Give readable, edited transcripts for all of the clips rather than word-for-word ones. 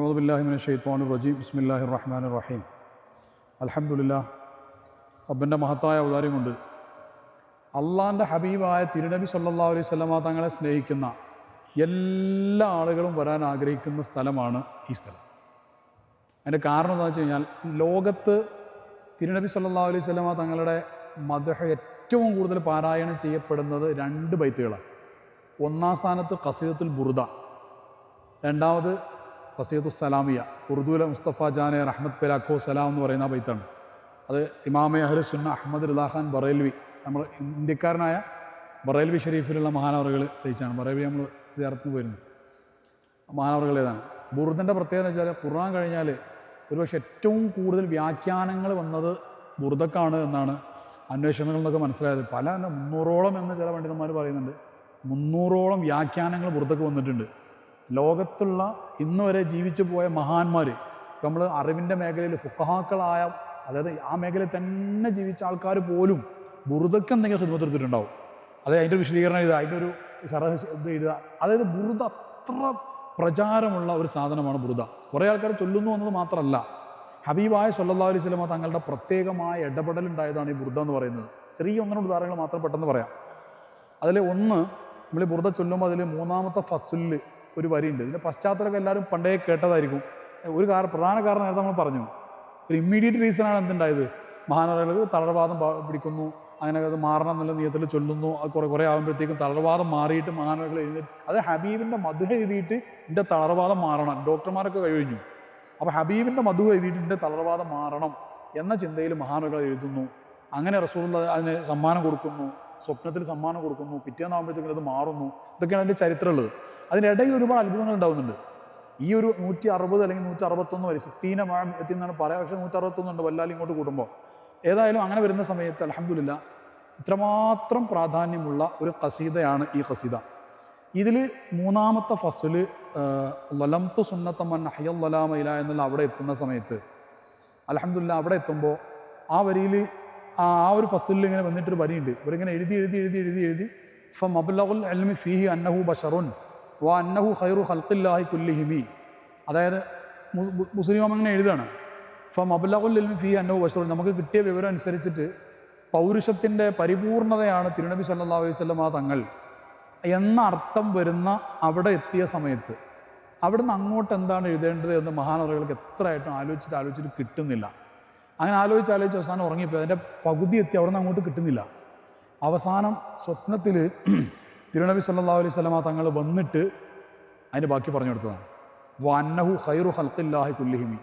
അഊദു ബില്ലാഹി മിനശ് ശൈത്വാനിർ റജീം. ബിസ്മില്ലാഹിർ റഹ്മാനിർ റഹീം. അൽഹംദുലില്ലാഹ്. റബ്ബിൻ്റെ മഹത്തായ ഔദാര്യം കൊണ്ട് അള്ളാഹിൻ്റെ ഹബീബായ തിരുനബി സല്ലല്ലാഹു അലൈഹി വസല്ലമ തങ്ങളെ സ്നേഹിക്കുന്ന എല്ലാ ആളുകളും വരാൻ ആഗ്രഹിക്കുന്ന സ്ഥലമാണ് ഈ സ്ഥലം. അതിൻ്റെ കാരണം എന്താണെന്ന് വെച്ച് കഴിഞ്ഞാൽ, ലോകത്ത് തിരുനബി സല്ലല്ലാഹു അലൈഹി വസല്ലമ തങ്ങളുടെ മദ്ഹ് ഏറ്റവും കൂടുതൽ പാരായണം ചെയ്യപ്പെടുന്നത് 2 ബൈത്തുകളാണ്. ഒന്നാം സ്ഥാനത്ത് ഖസീദത്തുൽ ബുർദ, രണ്ടാമത് ഖസീദത്തുൽ സലാമിയ. ഉറുദുവിലെ മുസ്തഫ ജാനെ റഹ്മത്ത് പെരാഖോ സലാം എന്ന് പറയുന്ന ബൈത്താണ്. അത് ഇമാമെ അഹ്ലു സുന്ന അഹമ്മദ് റിളാ ഖാൻ ബറേൽവി, നമ്മൾ ഇന്ത്യക്കാരനായ ബറേൽവി ഷരീഫിലുള്ള മഹാനവറുകൾ രചിച്ചാണ്. ബറേൽവി നമ്മൾ സിയാറത്തിന് പോയിരുന്നു. മഹാനവറുകൾ ഏതാണ്? ബുർദിൻ്റെ പ്രത്യേകത എന്ന് വെച്ചാൽ, ഖുർആൻ കഴിഞ്ഞാൽ ഒരുപക്ഷെ ഏറ്റവും കൂടുതൽ വ്യാഖ്യാനങ്ങൾ വന്നത് ബുർദക്കാണ് എന്നാണ് അന്വേഷണങ്ങളിൽ നിന്നൊക്കെ മനസ്സിലായത്. പല 300ഓളം എന്ന് ചില പണ്ഡിതന്മാർ പറയുന്നുണ്ട്. 300ഓളം വ്യാഖ്യാനങ്ങൾ ബുർദക്ക് വന്നിട്ടുണ്ട്. ലോകത്തുള്ള ഇന്ന് വരെ ജീവിച്ചു പോയ മഹാന്മാർ, നമ്മൾ അറിവിൻ്റെ മേഖലയിൽ ഫുഖഹാക്കളായ, അതായത് ആ മേഖലയിൽ തന്നെ ജീവിച്ച ആൾക്കാർ പോലും ബുർദക്ക് എന്തെങ്കിലും ഖിദ്മത്ത് എടുത്തിട്ടുണ്ടാവും. അതായത് അതിൻ്റെ വിശദീകരണം എഴുതുക, അതിൻ്റെ ഒരു ഇത് എഴുതുക. അതായത് ബുർദ അത്ര പ്രചാരമുള്ള ഒരു സാധനമാണ് ബുർദ. കുറേ ആൾക്കാർ ചൊല്ലുന്നു എന്നത് മാത്രമല്ല, ഹബീബായ സല്ലല്ലാഹു അലൈഹി വസല്ലമ തങ്ങളുടെ പ്രത്യേകമായ ഇടപെടലുണ്ടായതാണ് ഈ ബുർദ എന്ന് പറയുന്നത്. ചെറിയ 1-2 ഉദാഹരണങ്ങൾ മാത്രം പെട്ടെന്ന് പറയാം. അതിൽ ഒന്ന്, നമ്മൾ ഈ ബുർദ ചൊല്ലുമ്പോൾ അതിൽ 3-ാമത്തെ ഫസ്ലിൽ ഒരു വരിയുണ്ട്. ഇതിൻ്റെ പശ്ചാത്തലമൊക്കെ എല്ലാവരും പണ്ടേ കേട്ടതായിരിക്കും. ഒരു പ്രധാന കാരണം നേരത്തെ നമ്മൾ പറഞ്ഞു, ഒരു ഇമ്മീഡിയറ്റ് റീസണാണ് എന്തുണ്ടായത്. മഹാനവറുകൾക്ക് തളർവാദം പിടിക്കുന്നു, അങ്ങനെ അത് മാറണം എന്നുള്ള നിയത്തിൽ ചൊല്ലുന്നു. അത് കുറേ ആകുമ്പോഴത്തേക്കും തളർവാദം മാറിയിട്ട് മഹാനവറുകൾ എഴുന്നേറ്റ്, അത് ഹബീബിൻ്റെ മദ്ഹ് എഴുതിയിട്ട് എൻ്റെ തളർവാദം മാറണം. ഡോക്ടർമാരൊക്കെ കഴിഞ്ഞു. അപ്പോൾ ഹബീബിൻ്റെ മദ്ഹ് എഴുതിയിട്ട് എൻ്റെ തളർവാദം മാറണം എന്ന ചിന്തയിൽ മഹാനവറുകൾ എഴുതുന്നു. അങ്ങനെ റസൂലുള്ളാഹി അതിന് സമ്മാനം കൊടുക്കുന്നു, സ്വപ്നത്തിൽ സമ്മാനം കൊടുക്കുന്നു, പിറ്റേന്നാകുമ്പോഴത്തേക്കും അത് മാറുന്നു. ഇതൊക്കെയാണ് അതിൻ്റെ ചരിത്രമുള്ളത്. അതിനിടയിൽ ഒരുപാട് അത്ഭുതങ്ങൾ ഉണ്ടാകുന്നുണ്ട്. ഈ ഒരു 160 അല്ലെങ്കിൽ 161 വരെ സിത്തീന മഴ എത്തിയെന്നാണ് പറയാം. പക്ഷേ 161 ഉണ്ട് വല്ലാലും ഇങ്ങോട്ട് കൂടുമ്പോൾ. ഏതായാലും അങ്ങനെ വരുന്ന സമയത്ത് അൽഹംദുലില്ലാഹ് ഇത്രമാത്രം പ്രാധാന്യമുള്ള ഒരു ഖസീദയാണ് ഈ ഖസീദ. ഇതിൽ 3-ാമത്തെ ഫസ്ല് ലലംതു സുന്നത മൻ അഹ്യ ളലാമ ഇലാ എന്നുള്ള അവിടെ എത്തുന്ന സമയത്ത് അൽഹംദുലില്ലാഹ് അവിടെ എത്തുമ്പോൾ ആ വരിയിൽ ആ ഒരു ഫസ്ലിൽ ഇങ്ങനെ വന്നിട്ടൊരു വരിയുണ്ട്. ഇവരിങ്ങനെ എഴുതി ഫമബ്ലഗുൽ ഇൽമി ഫീഹി അന്നഹു ബശറുൻ വ അന്നഹു ഖൈറു ഖൽഖില്ലാഹി കുല്ലിഹിമി. അതായത് മുസ്ലിം അങ്ങനെ എഴുതാണ്, ഫമബ്ലഗുൽ ഇൽമി ഫീഹി അന്നഹു ബശറുൻ. നമുക്ക് കിട്ടിയ വിവരം അനുസരിച്ചിട്ട് പൗരുഷത്തിൻ്റെ പരിപൂർണതയാണ് തിരുനബി സല്ലല്ലാഹു അലൈഹി വസല്ലമ തങ്ങൾ എന്ന അർത്ഥം വരുന്ന അവിടെ എത്തിയ സമയത്ത് അവിടുന്ന് അങ്ങോട്ട് എന്താണ് എഴുതേണ്ടത് എന്ന് മഹാനവറുകൾക്ക് എത്രയായിട്ടും ആലോചിച്ചിട്ട് കിട്ടുന്നില്ല. അങ്ങനെ ആലോചിച്ച് അവസാനം ഉറങ്ങിപ്പോയി. അതിൻ്റെ പകുതി എത്തി, അവിടെ നിന്ന് അങ്ങോട്ട് കിട്ടുന്നില്ല. അവസാനം സ്വപ്നത്തിൽ തിരുനബി സല്ലല്ലാഹു അലൈഹി വസല്ലമ തങ്ങൾ വന്നിട്ട് അതിൻ്റെ ബാക്കി പറഞ്ഞു കൊടുത്തതാണ്. വന്നഹു ഖൈറു ഖൽഖില്ലാഹി കുല്ലിഹിമി.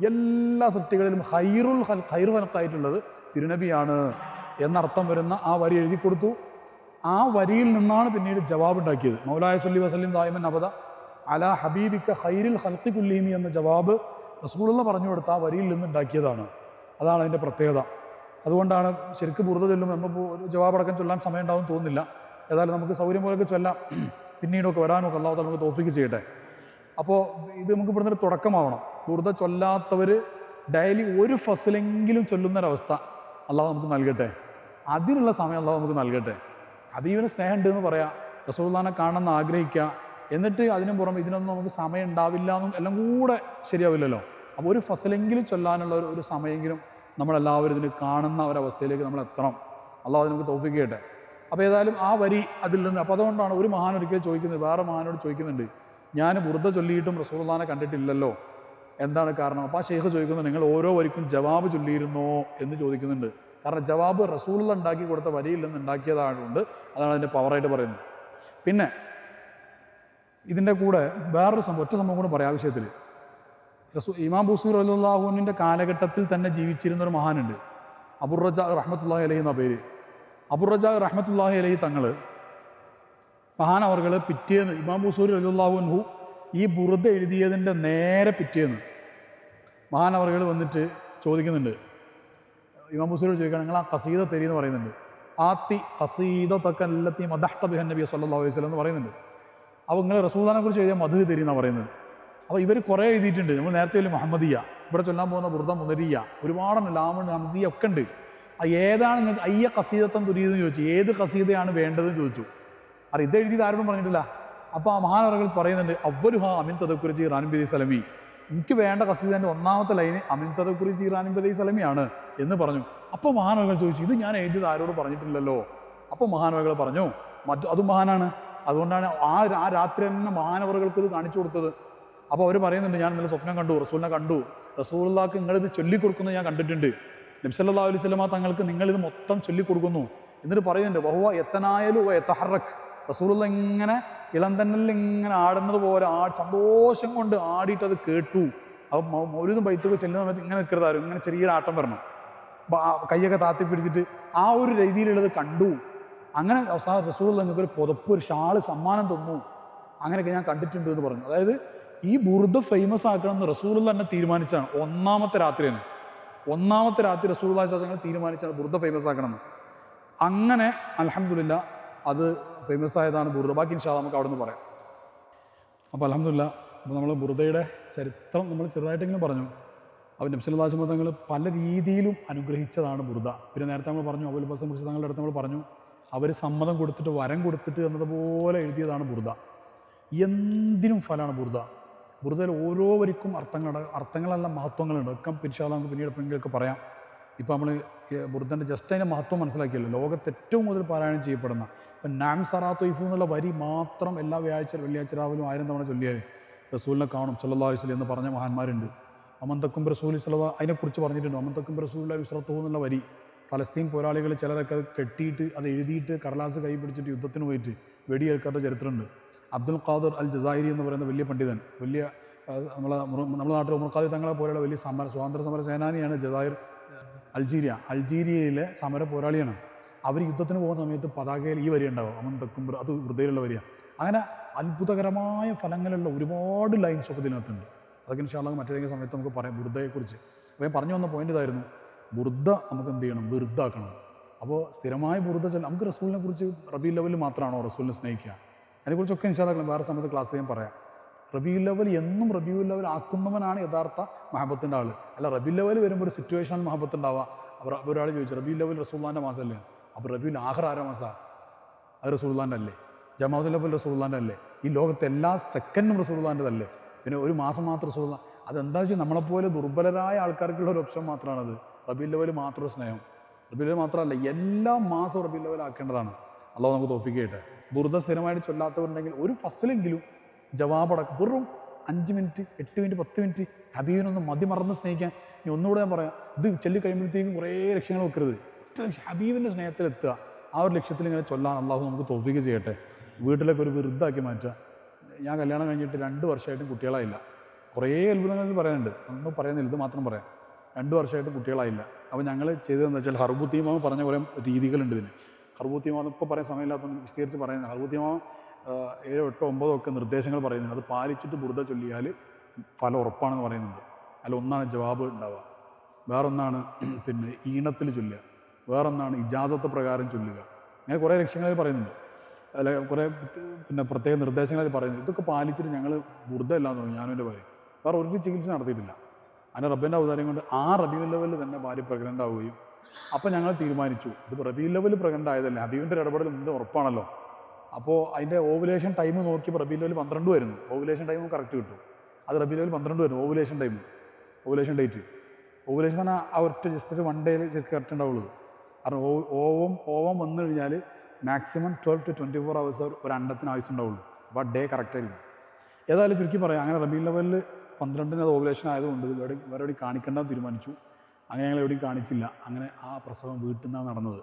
എല്ലാ സൃഷ്ടികളിലും ഖൈറു ഖൽഖായിട്ടുള്ളത് തിരുനബിയാണ് എന്നർത്ഥം വരുന്ന ആ വരി എഴുതി കൊടുത്തു. ആ വരിയിൽ നിന്നാണ് പിന്നീട് ജവാബ് ഉണ്ടാക്കിയത്. മൗലായ സല്ലി വസല്ലിം ദായിമൻ അബദ അലാ ഹബീബിക ഖൈറിൽ ഖൽഖി കുല്ലിഹിമി എന്ന ജവാബ് റസൂലുള്ളാഹി പറഞ്ഞു കൊടുത്ത ആ വരിയിൽ നിന്ന് ഉണ്ടാക്കിയതാണ്. അതാണ് അതിൻ്റെ പ്രത്യേകത. അതുകൊണ്ടാണ് ശരിക്കും ബുർദ ചൊല്ലുമ്പോൾ നമുക്ക് ഒരു ജവാബടക്കം ചൊല്ലാൻ സമയം ഉണ്ടാവും തോന്നുന്നില്ല. ഏതായാലും നമുക്ക് സൗകര്യം പോലെയൊക്കെ ചൊല്ലാം, പിന്നീടൊക്കെ വരാനൊക്കെ അല്ലാഹു തആല നമുക്ക് തൗഫീഖ് ചെയ്യട്ടെ. അപ്പോൾ ഇത് നമുക്ക് ഇവിടുന്ന് ഒരു തുടക്കമാവണം. ബുർദ ചൊല്ലാത്തവർ ഡെയിലി ഒരു ഫസ്ലെങ്കിലും ചൊല്ലുന്നൊരവസ്ഥ അല്ലാഹു നമുക്ക് നൽകട്ടെ. അതിനുള്ള സമയം അല്ലാഹു നമുക്ക് നൽകട്ടെ. ഹബീബിന് സ്നേഹമുണ്ട് എന്ന് പറയാം, റസൂലുള്ളാഹിനെ കാണണമെന്ന് ആഗ്രഹിക്കുക, എന്നിട്ട് അതിനു പുറമെ ഇതിനൊന്നും നമുക്ക് സമയം ഉണ്ടാവില്ല എന്നും എല്ലാം കൂടെ ശരിയാവില്ലല്ലോ. അപ്പോൾ ഒരു ഫസ്ലെങ്കിലും ചൊല്ലാനുള്ള ഒരു സമയമെങ്കിലും നമ്മളെല്ലാവരും ഇതിന് കാണുന്ന ഒരവസ്ഥയിലേക്ക് നമ്മൾ എത്തണം. അല്ലാഹു നമുക്ക് തൗഫീഖ് ചെയ്യട്ടെ. അപ്പോൾ ഏതായാലും ആ വരി അതിൽ നിന്ന്, അപ്പോൾ അതുകൊണ്ടാണ് ഒരു മഹാൻ ഒരിക്കൽ ചോദിക്കുന്നത്, വേറെ മഹാനോട് ചോദിക്കുന്നുണ്ട്, ഞാൻ ബുർദ ചൊല്ലിയിട്ടും റസൂലുള്ളാഹിനെ കണ്ടിട്ടില്ലല്ലോ, എന്താണ് കാരണം? അപ്പോൾ ആ ശൈഖ് ചോദിക്കുന്നത്, നിങ്ങൾ ഓരോ വരിക്കും ജവാബ് ചൊല്ലിയിരുന്നോ എന്ന് ചോദിക്കുന്നുണ്ട്. കാരണം ജവാബ് റസൂലുള്ളാഹി ഉണ്ടാക്കി കൊടുത്ത വരിയിൽ നിന്ന് ഉണ്ടാക്കിയതായതുകൊണ്ട് അതാണ് അതിൻ്റെ പവറായിട്ട് പറയുന്നത്. പിന്നെ ഇതിൻ്റെ കൂടെ വേറൊരു ഒറ്റ സംഭവം കൂടെ പറയാം ആ വിഷയത്തിൽ. ഇമാം ബൂസൂരി റളിയല്ലാഹു അൻഹുവിൻ്റെ കാലഘട്ടത്തിൽ തന്നെ ജീവിച്ചിരുന്ന ഒരു മഹാനുണ്ട്, അബൂർ റജാ റഹ്മത്തുള്ളാഹി അലൈഹി എന്ന പേര്. അബൂർ റജാ റഹ്മത്തുള്ളാഹി അലൈഹി തങ്ങൾ മഹാനവറുകൾ പിറ്റേന്ന്, ഇമാം ബൂസൂരി റളിയല്ലാഹു അൻഹു ഈ ബുർദ എഴുതിയതിൻ്റെ നേരെ പിറ്റേന്ന് മഹാനവറുകൾ വന്നിട്ട് ചോദിക്കുന്നുണ്ട്, ഇമാം ബൂസൂരി ചോദിക്കുകയാണ്, നിങ്ങൾ ആ ഖസീദ തരീന്ന് പറയുന്നുണ്ട്. ആത്തി ഖസീദതക അല്ലത്തി മദഹ്ത ബിഹ നബി സല്ലല്ലാഹു അലൈഹി വസല്ലം എന്ന് പറയുന്നുണ്ട്. അപ്പോൾ നിങ്ങൾ റസൂലുള്ളാഹിനെ കുറിച്ച് എഴുതിയ മദ്ഹ് തരീന്നാണ് പറയുന്നത്. അപ്പോൾ ഇവർ കുറേ എഴുതിയിട്ടുണ്ട്. നമ്മൾ നേരത്തെ മുഹമ്മദിയ, ഇവിടെ ചൊല്ലാൻ പോകുന്ന ബുർദ മുദരിയ, ഒരുപാടുണ്ട്, ലാമുണ്ട്, ഹംസിയ ഒക്കെ ഉണ്ട്. ഏതാണ് നിങ്ങൾക്ക് അയ്യ ഖസീദത്തൻ തുരീതെന്ന് ചോദിച്ചു, ഏത് ഖസീദയാണ് വേണ്ടതെന്ന് ചോദിച്ചു. ഇതെഴുതിയത് ആരോടും പറഞ്ഞിട്ടില്ല. അപ്പോൾ ആ മഹാനവറുകൾ പറയുന്നുണ്ട്, അവ്വലുഹാ മിൻ തദക്കുരി റാനിബി സലമി, എനിക്ക് വേണ്ട ഖസീദൻ്റെ ഒന്നാമത്തെ ലൈന് അമിൻതദ കുറിച്ച് ഇറാനിൻ ബദൈ സലമിയാണ് എന്ന് പറഞ്ഞു. അപ്പോൾ മഹാനവകൾ ചോദിച്ചു, ഇത് ഞാൻ എഴുതിയത് ആരോട് പറഞ്ഞിട്ടില്ലല്ലോ. അപ്പോൾ മഹാനവകൾ പറഞ്ഞു, അതും മഹാനാണ്, അതുകൊണ്ടാണ് ആ രാത്രി തന്നെ മഹാനവറുകൾക്ക് ഇത് കാണിച്ചു കൊടുത്തത്. അപ്പോൾ അവർ പറയുന്നുണ്ട്, ഞാൻ ഇന്നലെ സ്വപ്നം കണ്ടു, റസൂലിനെ കണ്ടു, റസൂലുള്ളാഹിക്ക് നിങ്ങളിത് ചൊല്ലിക്കൊടുക്കുന്നത് ഞാൻ കണ്ടിട്ടുണ്ട്, നബി സല്ലല്ലാഹു അലൈഹി വസല്ലമ തങ്ങൾക്ക് നിങ്ങളിത് മൊത്തം ചൊല്ലിക്കൊടുക്കുന്നു. എന്നിട്ട് പറയുന്നുണ്ട്, വഹുവ എത്തനായാലും എത്തഹറക്ക്, റസൂലുള്ള ഇങ്ങനെ ഇളം തന്നലിൽ ഇങ്ങനെ ആടുന്നത് പോലെ സന്തോഷം കൊണ്ട് ആടിയിട്ട് അത് കേട്ടു. അപ്പോൾ മൗലൂദും ബൈത്തൊക്കെ ചെല്ലുന്ന സമയത്ത് ഇങ്ങനെ നിൽക്കരുതാരും, ഇങ്ങനെ ചെറിയൊരു ആട്ടം വരണം, കൈയൊക്കെ താത്തി പിടിച്ചിട്ട് ആ ഒരു രീതിയിലുള്ളത് കണ്ടു. അങ്ങനെ അവസാനം റസൂലുള്ള നിങ്ങൾക്ക് ഒരു പുതപ്പ്, ഒരു ഷാള് സമ്മാനം തന്നു. അങ്ങനെയൊക്കെ ഞാൻ കണ്ടിട്ടുണ്ട് എന്ന് പറഞ്ഞു. അതായത് ഈ ബുർദ ഫേമസ് ആക്കണമെന്ന് റസൂലുള്ള തന്നെ തീരുമാനിച്ചാണ്. ഒന്നാമത്തെ രാത്രി റസൂലുള്ളാഹി സ്വല്ലല്ലാഹു അലൈഹി വസല്ലം തീരുമാനിച്ചാണ് ബുർദ ഫേമസ് ആക്കണമെന്ന്. അങ്ങനെ അൽഹംദുലില്ലാ അത് ഫേമസ് ആയതാണ് ബുർദ. ബാക്കി ഇൻഷാ അല്ലാഹ് നമുക്ക് അവിടെ നിന്ന് പറയാം. അപ്പോൾ അൽഹംദുലില്ലാ, അപ്പോൾ നമ്മൾ ബുർദയുടെ ചരിത്രം നമ്മൾ ചെറുതായിട്ടെങ്കിലും പറഞ്ഞു. അപ്പോൾ നബി സല്ലല്ലാഹു അലൈഹി വസല്ലം തങ്ങൾ പല രീതിയിലും അനുഗ്രഹിച്ചതാണ് ബുർദ. പിന്നെ നേരത്തെ നമ്മൾ പറഞ്ഞു, അബൂൽ ബസർ മുർശിദ് തങ്ങളുടെ അടുത്ത് നമ്മൾ പറഞ്ഞു, അവർ സമ്മതം കൊടുത്തിട്ട് വരം കൊടുത്തിട്ട് എന്നതുപോലെ എഴുതിയതാണ് ബുർദ. എന്തിനും ഫലമാണ് ബുർദ. ബുർദയിൽ ഓരോ വരിക്കും അർത്ഥങ്ങളെല്ലാം മഹത്വങ്ങളുണ്ട്. ഒക്കെ ഇൻഷാ അല്ലാഹ് നമുക്ക് പിന്നീട് എപ്പോഴെങ്കിലുമൊക്കെ പറയാം. ഇപ്പോൾ നമ്മൾ ബുർദൻ്റെ ജസ്റ്റ് അതിൻ്റെ മഹത്വം മനസ്സിലാക്കിയല്ലോ. ലോകത്ത് ഏറ്റവും കൂടുതൽ പാരായണം ചെയ്യപ്പെടുന്ന ഇപ്പം നാം സറാത്തൊയ്ഫു എന്നുള്ള വരി മാത്രം എല്ലാ വെള്ളിയാഴ്ച രാവിലും 1000 തവണ ചൊല്ലിയാൽ റസൂലിനെ കാണും സല്ലല്ലാഹു അലൈഹി വസല്ലം എന്ന് പറഞ്ഞ മഹാന്മാരുണ്ട്. അമന്തക്കും റസൂൽ സല്ലല്ലാഹു അതിനെക്കുറിച്ച് പറഞ്ഞിട്ടുണ്ട്. അമന്തക്കും റസൂലുള്ളാഹി ഉസ്റത്തുഹു എന്നുള്ള വരി ഫലസ്തീൻ പോരാളികൾ ചിലരൊക്കെ അത് കെട്ടിയിട്ട് അത് എഴുതിയിട്ട് കടലാസ് കൈ പിടിച്ചിട്ട് യുദ്ധത്തിന് പോയിട്ട് വെടിയേൽക്കാത്ത ചരിത്രമുണ്ട്. അബ്ദുൽ ഖാദിർ അൽ ജസായിരി എന്ന് പറയുന്ന വലിയ പണ്ഡിതൻ, വലിയ നമ്മുടെ നാട്ടിൽ ഉമർ ഖാദിർ തങ്ങളെ പോലെയുള്ള വലിയ സ്വാതന്ത്ര്യ സമര സേനാനിയാണ് ജസായിർ. അൾജീരിയയിലെ സമര പോരാളിയാണ്. അവർ യുദ്ധത്തിന് പോകുന്ന സമയത്ത് പതാകയിൽ ഈ വരി ഉണ്ടാവും, അമൻ തക്കുംബർ, അത് വൃദ്ധയിലുള്ള വരിയാണ്. അങ്ങനെ അത്ഭുതകരമായ ഫലങ്ങളുള്ള ഒരുപാട് ലൈൻസൊക്കെ ഇതിനകത്തുണ്ട്. അതൊക്കെ ഇൻഷാ അല്ലാഹ് മറ്റേതെങ്കിലും സമയത്ത് നമുക്ക് പറയാം ബുർദയെക്കുറിച്ച്. അപ്പോൾ ഞാൻ പറഞ്ഞു വന്ന പോയിന്റ് ഇതായിരുന്നു, ബുർദ നമുക്ക് എന്ത് ചെയ്യണം, വെറുതാക്കണം. അപ്പോൾ സ്ഥിരമായി ബുർദ നമുക്ക് റസൂലിനെ കുറിച്ച് റബീഉൽ അവ്വൽ മാത്രമാണോ റസൂലിനെ സ്നേഹിക്കുക? അതിനെക്കുറിച്ചൊക്കെ ഇൻഷാ അല്ലാഹ് വേറെ സമയത്ത് ക്ലാസ് ഞാൻ പറയാം. റബീഉൽ അവ്വൽ എന്നും റബീഉൽ അവ്വൽ ആക്കുന്നവനാണ് യഥാർത്ഥ മഹബത്തിൻ്റെ ആൾ. അല്ല റബീഉൽ അവ്വൽ വരുമ്പോൾ ഒരു സിറ്റുവേഷണൽ മഹബത്ത് ഉണ്ടാവുക. ഒരാൾ ചോദിച്ചു, റബീഉൽ അവ്വൽ റസൂലുള്ളാഹിൻ്റെ മാസമല്ലേ? അപ്പോൾ റബീഉൽ ആഖിർ ആരാ മാസമാണ്? അത് റസൂലുള്ളാഹിൻ്റെ അല്ലേ? ജമാഅത്തുൽ അവ്വൽ റസൂലുള്ളാഹിൻ്റെ അല്ലേ? ഈ ലോകത്തെ എല്ലാ സെക്കൻഡും റസൂലുള്ളാഹിൻ്റെതല്ലേ? പിന്നെ ഒരു മാസം മാത്രം റസൂലുള്ളാഹി. അതെന്താ വെച്ചാൽ നമ്മളെപ്പോലെ ദുർബലരായ ആൾക്കാർക്കുള്ള ഒരു ഓപ്ഷൻ മാത്രമാണത്. റബീഉൽ അവ്വൽ മാത്രം സ്നേഹം. റബീഉൽ അവ്വൽ മാത്രമല്ല, എല്ലാ മാസവും റബീഉൽ അവ്വൽ ആക്കേണ്ടതാണ്. അല്ലാഹു നമുക്ക് തൗഫീഖ് ചെയ്യട്ടെ. ബുർദ സ്ഥിരമായിട്ട് ചൊല്ലാത്തവരുണ്ടെങ്കിൽ ഒരു ഫസലെങ്കിലും ജവാബടക്കം വെറും 5 മിനിറ്റ് 8 മിനിറ്റ് 10 മിനിറ്റ് ഹബീബിനൊന്ന് മറന്ന് സ്നേഹിക്കാൻ. ഇനി ഒന്നുകൂടെ ഞാൻ പറയാം, ഇത് ചൊല്ലി കഴിയുമ്പോഴത്തേക്കും കുറേ ലക്ഷ്യങ്ങൾ വെക്കരുത്. ഹബീബിൻ്റെ സ്നേഹത്തിലെത്തുക, ആ ഒരു ലക്ഷ്യത്തിൽ ഇങ്ങനെ ചൊല്ലാൻ അള്ളാഹു നമുക്ക് തൗഫീഖ് ചെയ്യട്ടെ. വീട്ടിലൊക്കെ ഒരു വെറുതാക്കി മാറ്റുക. ഞാൻ കല്യാണം കഴിഞ്ഞിട്ട് 2 വർഷമായിട്ടും കുട്ടികളായില്ല. കുറേ അത്ഭുതങ്ങളിൽ പറയാനുണ്ട്, ഒന്നും പറയുന്നില്ല, ഇത് മാത്രം പറയാം. 2 വർഷമായിട്ടും കുട്ടികളായില്ല. അപ്പോൾ ഞങ്ങൾ ചെയ്തതെന്ന് വെച്ചാൽ ഹർബുത്തീമാവ് പറഞ്ഞ കുറേ രീതികളുണ്ട് ഇതിന്. ഹർബുത്തീമാവ് ഇപ്പോൾ പറയാൻ സമയമില്ലാത്തതൊന്നും വിശദീകരിച്ച് പറയുന്നത്. ഹർബുത്തീമാവ് 7, 8, 9 ഒക്കെ നിർദ്ദേശങ്ങൾ പറയുന്നുണ്ട്. അത് പാലിച്ചിട്ട് ബുർദ ചൊല്ലിയാൽ ഫലം ഉറപ്പാണെന്ന് പറയുന്നുണ്ട്. ഒന്നാണ് ജവാബ് ഉണ്ടാവുക, വേറൊന്നാണ് പിന്നെ ഈണത്തിൽ ചൊല്ലുക, വേറൊന്നാണ് ഇജാസത്ത് പ്രകാരം ചൊല്ലുക. അങ്ങനെ കുറേ ലക്ഷ്യങ്ങളിൽ പറയുന്നുണ്ട്. അല്ല കുറേ പിന്നെ പ്രത്യേക നിർദ്ദേശങ്ങളിൽ പറയുന്നുണ്ട്. ഇതൊക്കെ പാലിച്ചിട്ട് ഞങ്ങൾ ബുർദ എല്ലാം തുടങ്ങി. ഞാനും എൻ്റെ ഭാര്യ വേറെ ഒരു ചികിത്സ നടത്തിയിട്ടില്ല. അങ്ങനെ റബ്ബിൻ്റെ ഔദാര്യം കൊണ്ട് ആ റബീഉൽ അവ്വൽ തന്നെ ഭാര്യ പ്രഗ്നൻ്റ് ആവുകയും അപ്പോൾ ഞങ്ങൾ തീരുമാനിച്ചു, ഇത് റബീഉൽ അവ്വൽ പ്രഗ്നൻ്റ് ആയതല്ലേ, ഹബീബിൻ്റെ ഇടപെടൽ എന്ത് ഉറപ്പാണല്ലോ. അപ്പോൾ അതിൻ്റെ ഓവുലേഷൻ ടൈം നോക്കിയപ്പോൾ റബീഉൽ അവ്വൽ 12 വരുന്നു. ഓവുലേഷൻ ടൈം കറക്റ്റ് കിട്ടും. അത് റബീഉൽ അവ്വൽ 12 വരുന്നു ovulation time, ovulation date. Ovulation തന്നെ ആ ഒറ്റ ജസ്റ്റ് 1 ഡേയിൽ കറക്റ്റ് ഉണ്ടാവുള്ളൂ. കാരണം ഓവം വന്നു കഴിഞ്ഞാൽ മാക്സിമം 12 to 24 hours ഒരു അണ്ടത്തിന് ആവശ്യമുണ്ടാവുള്ളൂ. അപ്പോൾ ആ ഡേ കറക്റ്റായിരിക്കും. ഏതായാലും ചുരുക്കി പറയാം, അങ്ങനെ റബീഉൽ അവ്വൽ 12 അത് ഓവുലേഷൻ ആയതുകൊണ്ട് വേറെ എവിടെയും കാണിക്കേണ്ടെന്ന് തീരുമാനിച്ചു. അങ്ങനെ ഞങ്ങൾ എവിടെയും കാണിച്ചില്ല. അങ്ങനെ ആ പ്രസവം വീട്ടിൽ നിന്നാണ് നടന്നത്.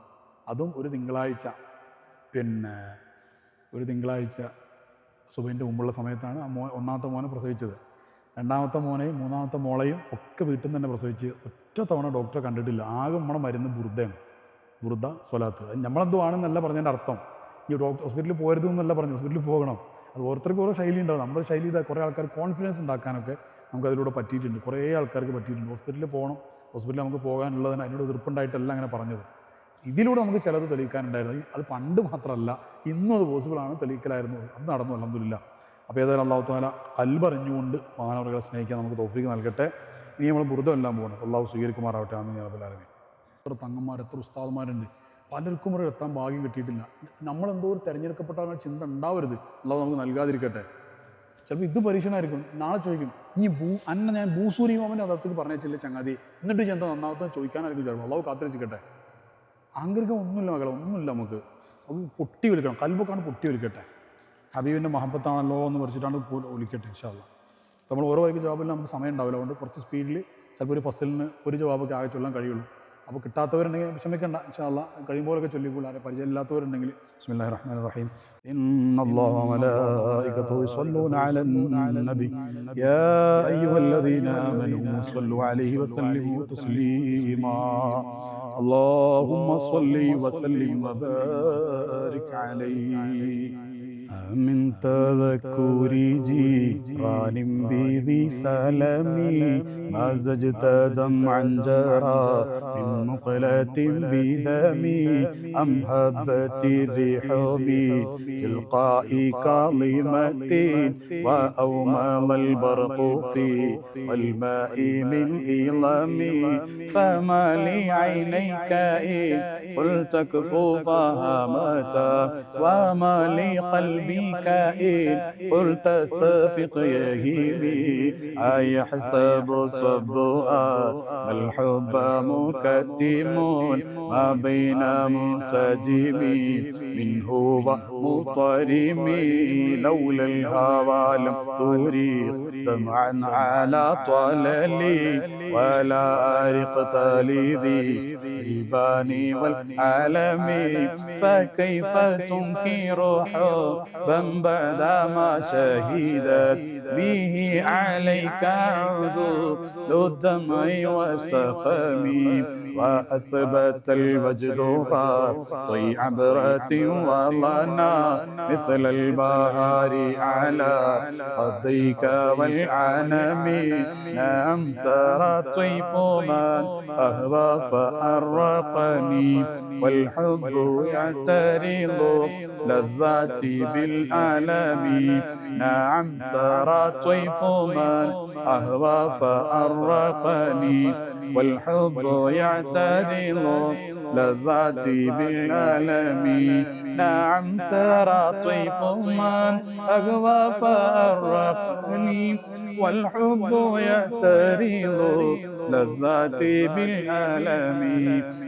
അതും ഒരു തിങ്കളാഴ്ച, പിന്നെ ഒരു തിങ്കളാഴ്ച സുബഹിൻ്റെ മുമ്പുള്ള സമയത്താണ് ഒന്നാമത്തെ മോനെ പ്രസവിച്ചത്. രണ്ടാമത്തെ മോനെയും മൂന്നാമത്തെ മോളെയും ഒക്കെ വീട്ടിൽ നിന്ന് തന്നെ പ്രസവിച്ച് ഒറ്റ തവണ ഡോക്ടറെ കണ്ടിട്ടില്ല. ആകെ നമ്മുടെ മരുന്ന് ബുർദയാണ്, ബുർദ സ്വലാത്ത്. അത് നമ്മളെന്തോ ആണെന്നല്ല പറഞ്ഞതിൻ്റെ അർത്ഥം. ഈ ഹോസ്പിറ്റലിൽ പോരുത് എന്നല്ല പറഞ്ഞു, ഹോസ്പിറ്റലിൽ പോകണം. അത് ഓരോരുത്തർക്ക് ഓരോ ശൈലി ഉണ്ടാവും. നമ്മുടെ ശൈലി ഇതാ. കുറേ ആൾക്കാർ കോൺഫിഡൻസ് ഉണ്ടാക്കാനൊക്കെ നമുക്കതിലൂടെ പറ്റിയിട്ടുണ്ട്. കുറേ ആൾക്കാർക്ക് പറ്റിയിട്ടുണ്ട്. ഹോസ്പിറ്റലിൽ പോകണം, ഹോസ്പിറ്റലിൽ നമുക്ക് പോകാനുള്ളതിന് അതിനോട് എതിർപ്പുണ്ടായിട്ടല്ല അങ്ങനെ പറഞ്ഞത്. ഇതിലൂടെ നമുക്ക് ചിലത് തെളിയിക്കാനുണ്ടായിരുന്നു. അത് പണ്ട് മാത്രമല്ല, ഇന്നും അത് പോസിബിളാണ്, തെളിയിക്കലായിരുന്നു. അത് നടന്നു അൽഹംദുലില്ലാ. അപ്പോൾ ഏതായാലും അല്ലാഹു തആല ഖൽബറിഞ്ഞുകൊണ്ട് മഹാനവറുകളെ സ്നേഹിക്കാൻ നമുക്ക് തൗഫീഖ് നൽകട്ടെ. ഇനി നമ്മൾ ബുർദ എല്ലാം പോകണം. അല്ലാഹു സ്വീകരിക്കുമാറാവട്ടെ. ആമീൻ യാ റബ്ബൽ ആലമീൻ. എത്ര തങ്ങന്മാർ, എത്ര ഉസ്താദുമാരുണ്ട്, പലർക്കും ഒരു എത്താൻ ഭാഗ്യം കിട്ടിയിട്ടില്ല. നമ്മളെന്തോ ഒരു തിരഞ്ഞെടുക്കപ്പെട്ട ചിന്ത ഉണ്ടാവരുത്. അല്ലാഹു നമുക്ക് നൽകാതിരിക്കട്ടെ. ചിലപ്പോൾ ഇത് പരീക്ഷണമായിരിക്കും. നാളെ ചോദിക്കും, ഇനി അന്നെ ഞാൻ ഭൂസൂരി മാമൻ്റെ അതത്തേക്ക് പറഞ്ഞില്ല ചങ്ങാതി, എന്നിട്ട് ഞാൻ എന്താ നന്നാമത്തെ ചോദിക്കാനായിരിക്കും ചിലപ്പോൾ. അള്ളാഹു കാത്തിരിച്ചിക്കട്ടെ. അഹങ്കരിക്കാൻ ഒന്നുമില്ല മകളെ, ഒന്നുമില്ല നമുക്ക്. അത് പൊട്ടി വിളിക്കണം, കൽബൊക്കെയാണ് പൊട്ടി വിളിക്കട്ടെ. ഹബീബിൻ്റെ മഹബത്താണല്ലോ എന്ന് പറിച്ചിട്ടാണ് ഒലിക്കട്ടെ ഇൻഷാ അല്ലാഹ്. നമ്മൾ ഓരോ വഴിക്ക് ജവാബിൽ നമുക്ക് സമയം ഉണ്ടാവില്ല, അതുകൊണ്ട് കുറച്ച് സ്പീഡിൽ ചിലപ്പോൾ ഒരു ഫസലിന് ഒരു ജവാബൊക്കെ ആകെ ചൊല്ലാൻ കഴിയുള്ളൂ. അപ്പോൾ കിട്ടാത്തവരുണ്ടെങ്കിൽ വിഷമിക്കണ്ട, ഇൻഷാ അല്ലാഹ് കഴിയുമ്പോഴൊക്കെ ചൊല്ലിക്കൊള്ളൂ. ആരെ പരിചയമില്ലാത്തവരുണ്ടെങ്കിൽ. ബിസ്മില്ലാഹിർ റഹ്മാനിർ റഹീം. ഇന്നല്ലാഹ വമലായികതുഹു യസ്വല്ലൂന അലൻ നബി യാ അയ്യുഹല്ലദീന ആമനൂ സ്വല്ലു അലൈഹി വസല്ലിമു തസ്ലീമാ. اللهم صل وسلم وبارك عليه. من تذكر جيران بذي سلمي ما زجت دمعا جرى من مقلة بدمي أم هبت الريح بتلقاء كاظمة وأومض البرق في والماء من إظلمي فما لي عينيك إن قلت كفوفها متى وما لي قلبك إن قلت استفق يهيمي أيحسب الصبوء الحب مكتم ما بين منسجمي منه ومطرمي لولا الهوى لم تريق دمعا على طللي ولا أرقت لذي البان والعالم فكيف تنكر حبا بعدما شهدت به عليك عذول الدمع والسقم وأثبت الوجد خطي عبرة وظنا مثل البهار على خديك والعنم نعم سار طيف من أهوى فأرقني والحب يعترض لذاتي بالألم نعم سار طيف من أهوى فأرقني والحب يعترض لذاتي بالألم نعم سار طيف من أهوى فأرقني والحب يعترض لذاتي بالألم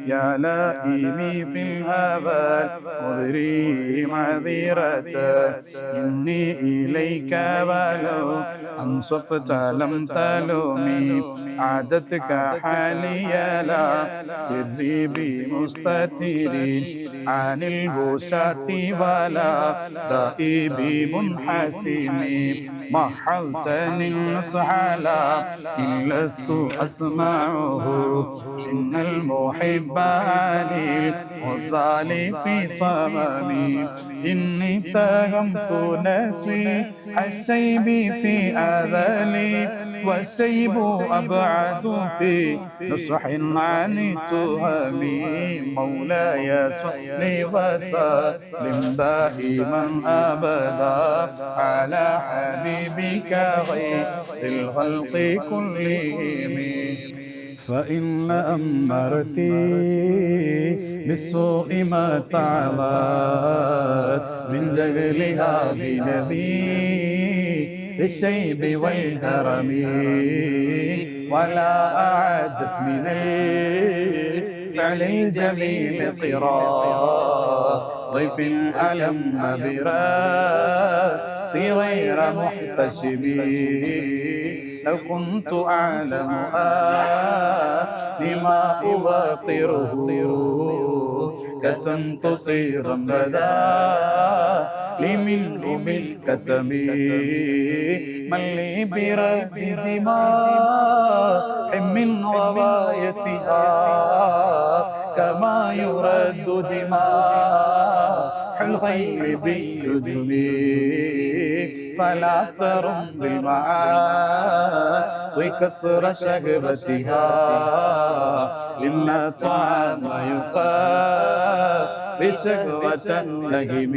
يا لائمي في الهوى مذري معذرة إني إليك ولو أنصفت لم تلومي عادتك حالي لا سري بمستترين عن البوسات ولا دائب منحسم ما حلتني النصح لا إن لست أسمعه إن المحب علي والظال في صممي إني تهمت نسوي الشيب في أذلي والشيب أبعد في نصح عن التهم مولاي صل وسلم دائما أبدا على حبيبك غير الخلق كلهم فإن أمرتي بالسوء ما تعظت من جهلها بنذير الشيب والهرم ولا أعدت من الفعل الجميل قراء ضيف ألم براسي غير محتشم لو كنت أعلم لما أباطره كتمت صيرا بدا لمنه بالكتم من لي برب جماع من روايتها كما يرد جماع الخيل بالنجم فلا ترم بالمعاصي كسر شهبتها إن الطعام يقال بشهوة اللهم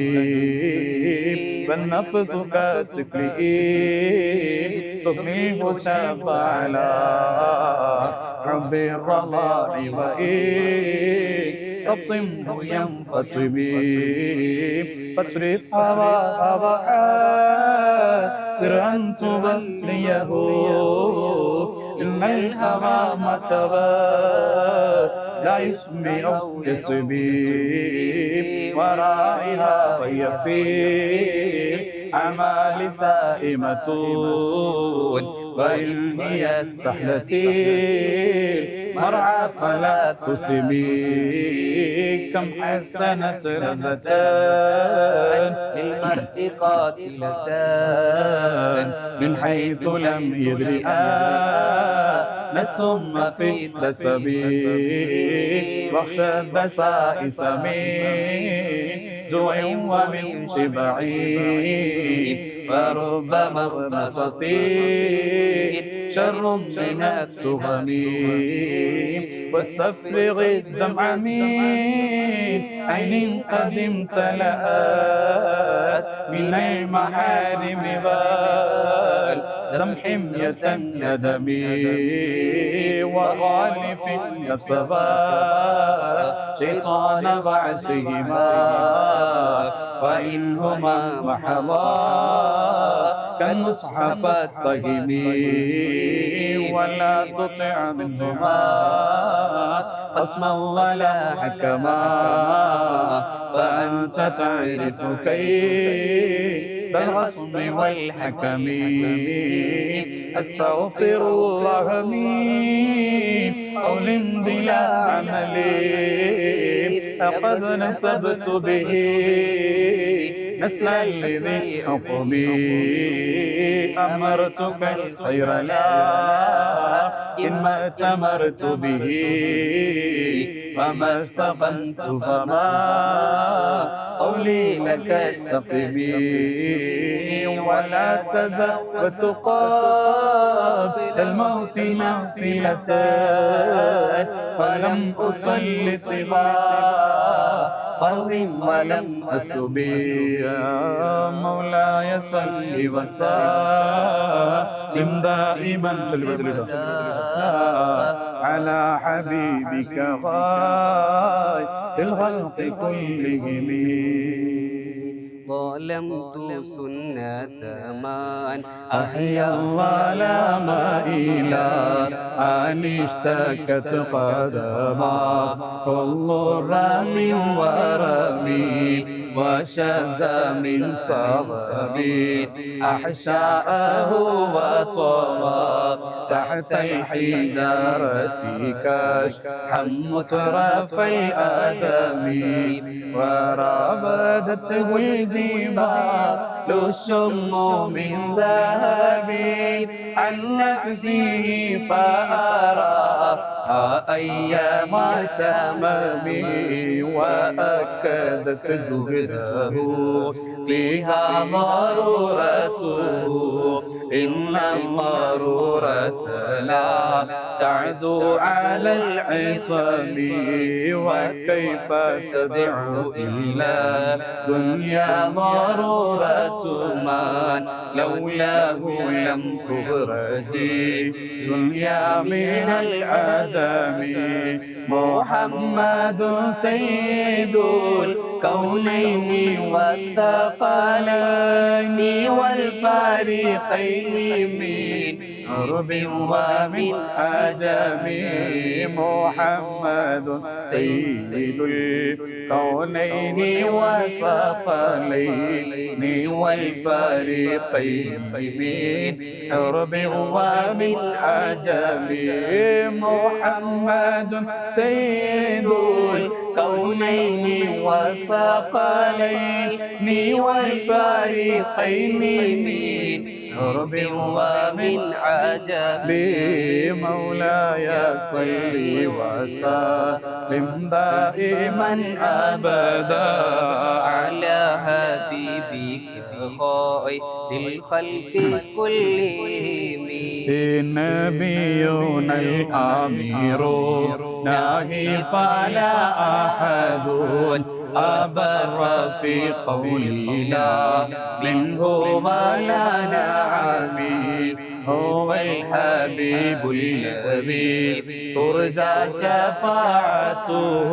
والنفس كالطفل تغنيه شاب على حب الرضاع وإن فطمه ينفطمي فاصرف هواها حاذر أن تبليه إن الهوى متى لا يسمع يسبي ورائها وهي في أعمال سائمة وإن هي استحلت المرعى فلا تسمي كم حسنت لذتان للمرء قاتلتان من حيث لم يدرئا نسم في السبيل واخشى الدسائس من جوع ومن شبع ورب مخمصة شر من التهم واستفرغ الدمع من عين قد امتلأت من المحارم والزم حمية الندم وخالف النفس شيطان بعثهما فإنهما محضا كالنصح فاتهم ولا تطع منهما خصما ولا حكما فأنت تعرف كيد الخصم والحكم أستغفر الله من قول بلا عمل لقد نسبت به نسلا لذي حكمي أمرتك الخير لا إما ائتمرت به وما استقمت فما قولي لك استقمي ولا تزل وتقابل الموت نافلة فلم أصل سوى فرض ولم أسبي يا مولاي صل وسلم دائما على حبيبك خير الخلق كلهم ظلمت سنة من أحيا الظلام إلى أن اشتكت قدما كل رم ورمي وشد من صغب أحشاءه وطوى تحت الحجارة كشحا مترف الآدم ورابدته الجبال الشم من ذهب عن نفسه فأراها أيام شممي وأكدت زهده فيها ضرورته إن الضرورة لا تعدو على العصام وكيف تدعو إلا دنيا ضرورة من لولاه لم تخرجي دنيا من العدم محمد سيد الكونين والثقلين والفريقين من عرب ومن عجم محمد سيد الكونين والثقلين والفريقين من عرب ومن عجم محمد سيد الكونين والثقلين والفريقين من عرب ومن عجب مولاي صل وسلم دائما أبدا على حبيبك خير الخلق كلهم نبينا الأمير ناهي فلا أحد أبر في قولي لا منه ولا نعمي هو الحبيب الذي ترجى شفاعته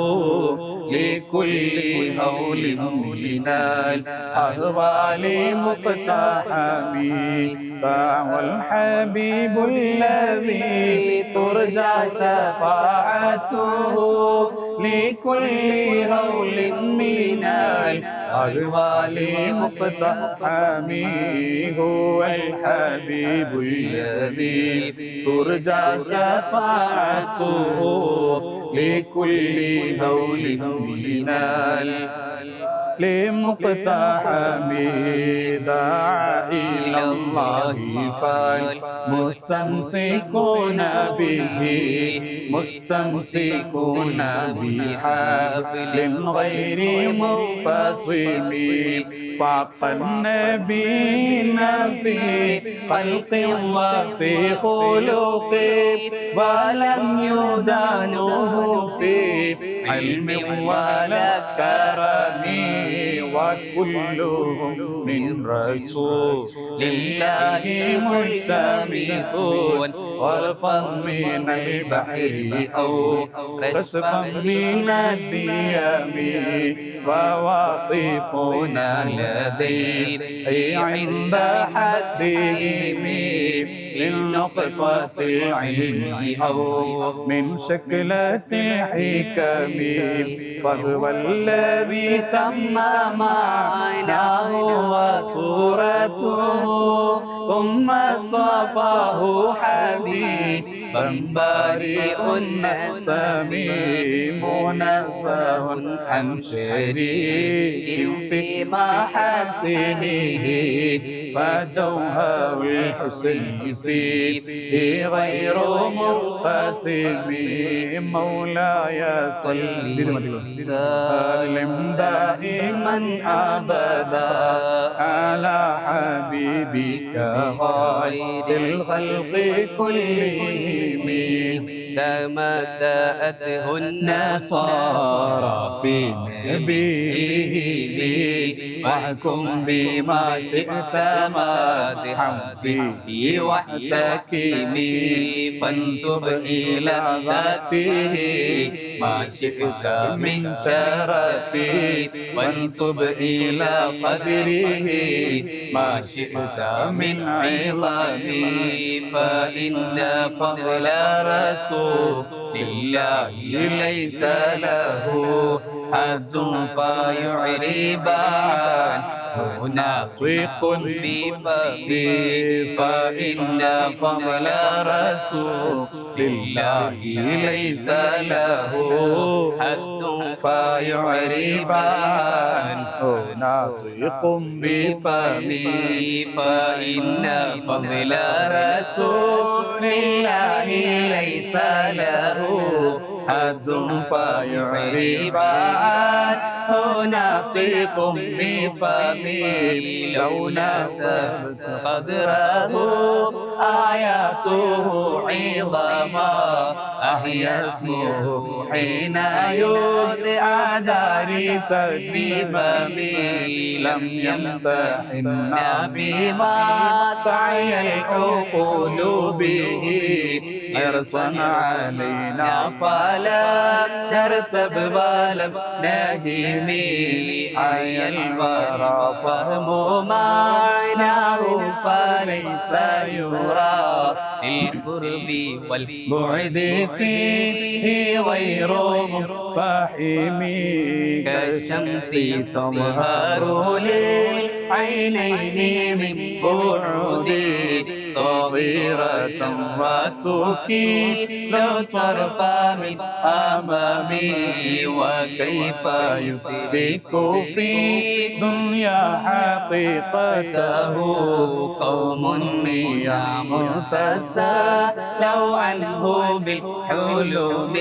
لكل هول من الأهوال مقتحم. فهو الحبيب الذي ترجى شفاعته لكل هول من الأهوال مقتحم. هو الحبيب الذي ترجى شفاعته لكل هول من لمقتحم. دعا إلى الله فالمستمسكون به مستمسكون بحبل غير منفصم. فاق النبيين في خلق وفي خلق ولم يدانوه في علم ولا كرم. وكلهم من رسول الله ملتمسون غرفا من البحر أو رشفا من الديم. وواقفون لديه عند حدهم من نقطة العلم أو من شكلة الحكم. فهو الذي تم معناه وصورته ثم اصطفاه حبيبا بريء النسم. منزه عن شريك في محاسنه فجوهر الحسن فيه غير منقسم. مولاي صل وسلم دائما أبدا على حبيبك خير الخلق كلهم. تمتعته النصارى في نبيه واحكم بما شئت مادحا فيه واحتكمي. فانسب إلى ذاته ما شئت من شرفي وانسب إلى قدره ما شئت من عظمي. فإن فضل رسول الله ليس له حد فيعرب عنه ناطق بفمه. فإن فضل رسول الله ليس له حد فيعرب عنه ناطق بفمه. فإن فضل رسول الله ليس له حد فيعرب عنه ناطق بفمه. لو نسبت قدره آياته عظما أحيا اسمه حين يدعى دارس الرمم. لم يمتحنا بما تعي العقول به حرصا علينا فلا نرتب ولم نهم. حي الورى فهم معناه فليس يرى للقرب والبعد فيه غير منفحم. كالشمس تظهر للعينين من بعد صغيرة وتكيل طرفا من أمامي. وكيف يدرك في دنيا حقيقته قوم نيام تسالوا عنه بالحلم.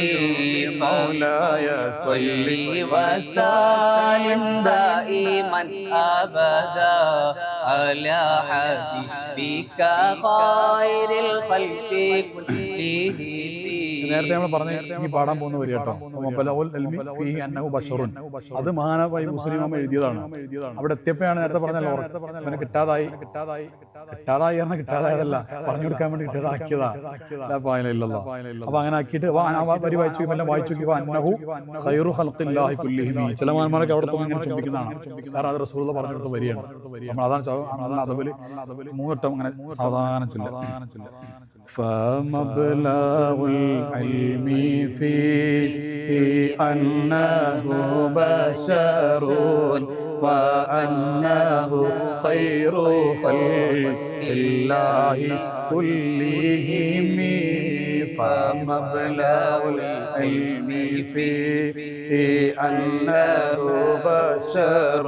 مولاي صل وسلم دائما أبدا على حبيبك خير الخلق كلهم. നേരത്തെ നമ്മൾ പറഞ്ഞ ഈ പാടാൻ പോകുന്ന വരി കേട്ടോ, അത് മഹാനായ മുസ്ലിം എഴുതിയതാണ്. അവിടെ എത്തിയപ്പോഴാണ് നേരത്തെ പറഞ്ഞല്ലോ അവനെ കിട്ടാതായി പറഞ്ഞാൽ കിട്ടാതായതല്ല, പറഞ്ഞു കൊടുക്കാൻ വേണ്ടി കിട്ടാതാക്കിയതാ. അപ്പൊ അങ്ങനെ ആക്കിയിട്ട് വരി വായിച്ചു അന്നഹു ഖൈറു ഖൽഖില്ലാഹി കുല്ലിഹിം. ചില മാന്മാരൊക്കെ അവിടെ ഇങ്ങനെ ചിന്തിക്കുന്നതാണ്, കാരണം അത് റസൂലുള്ള പറഞ്ഞു കൊടുത്ത വരിയാണ്. നമ്മൾ അതാണ് അതവല് മൂന്നിട്ടം അങ്ങനെ സാധാരണ ചില്ല. فمبلغ العلم فيه أنه بشر وأنه خير خلق الله كلهم. فمبلغ العلم فيه أنه بشر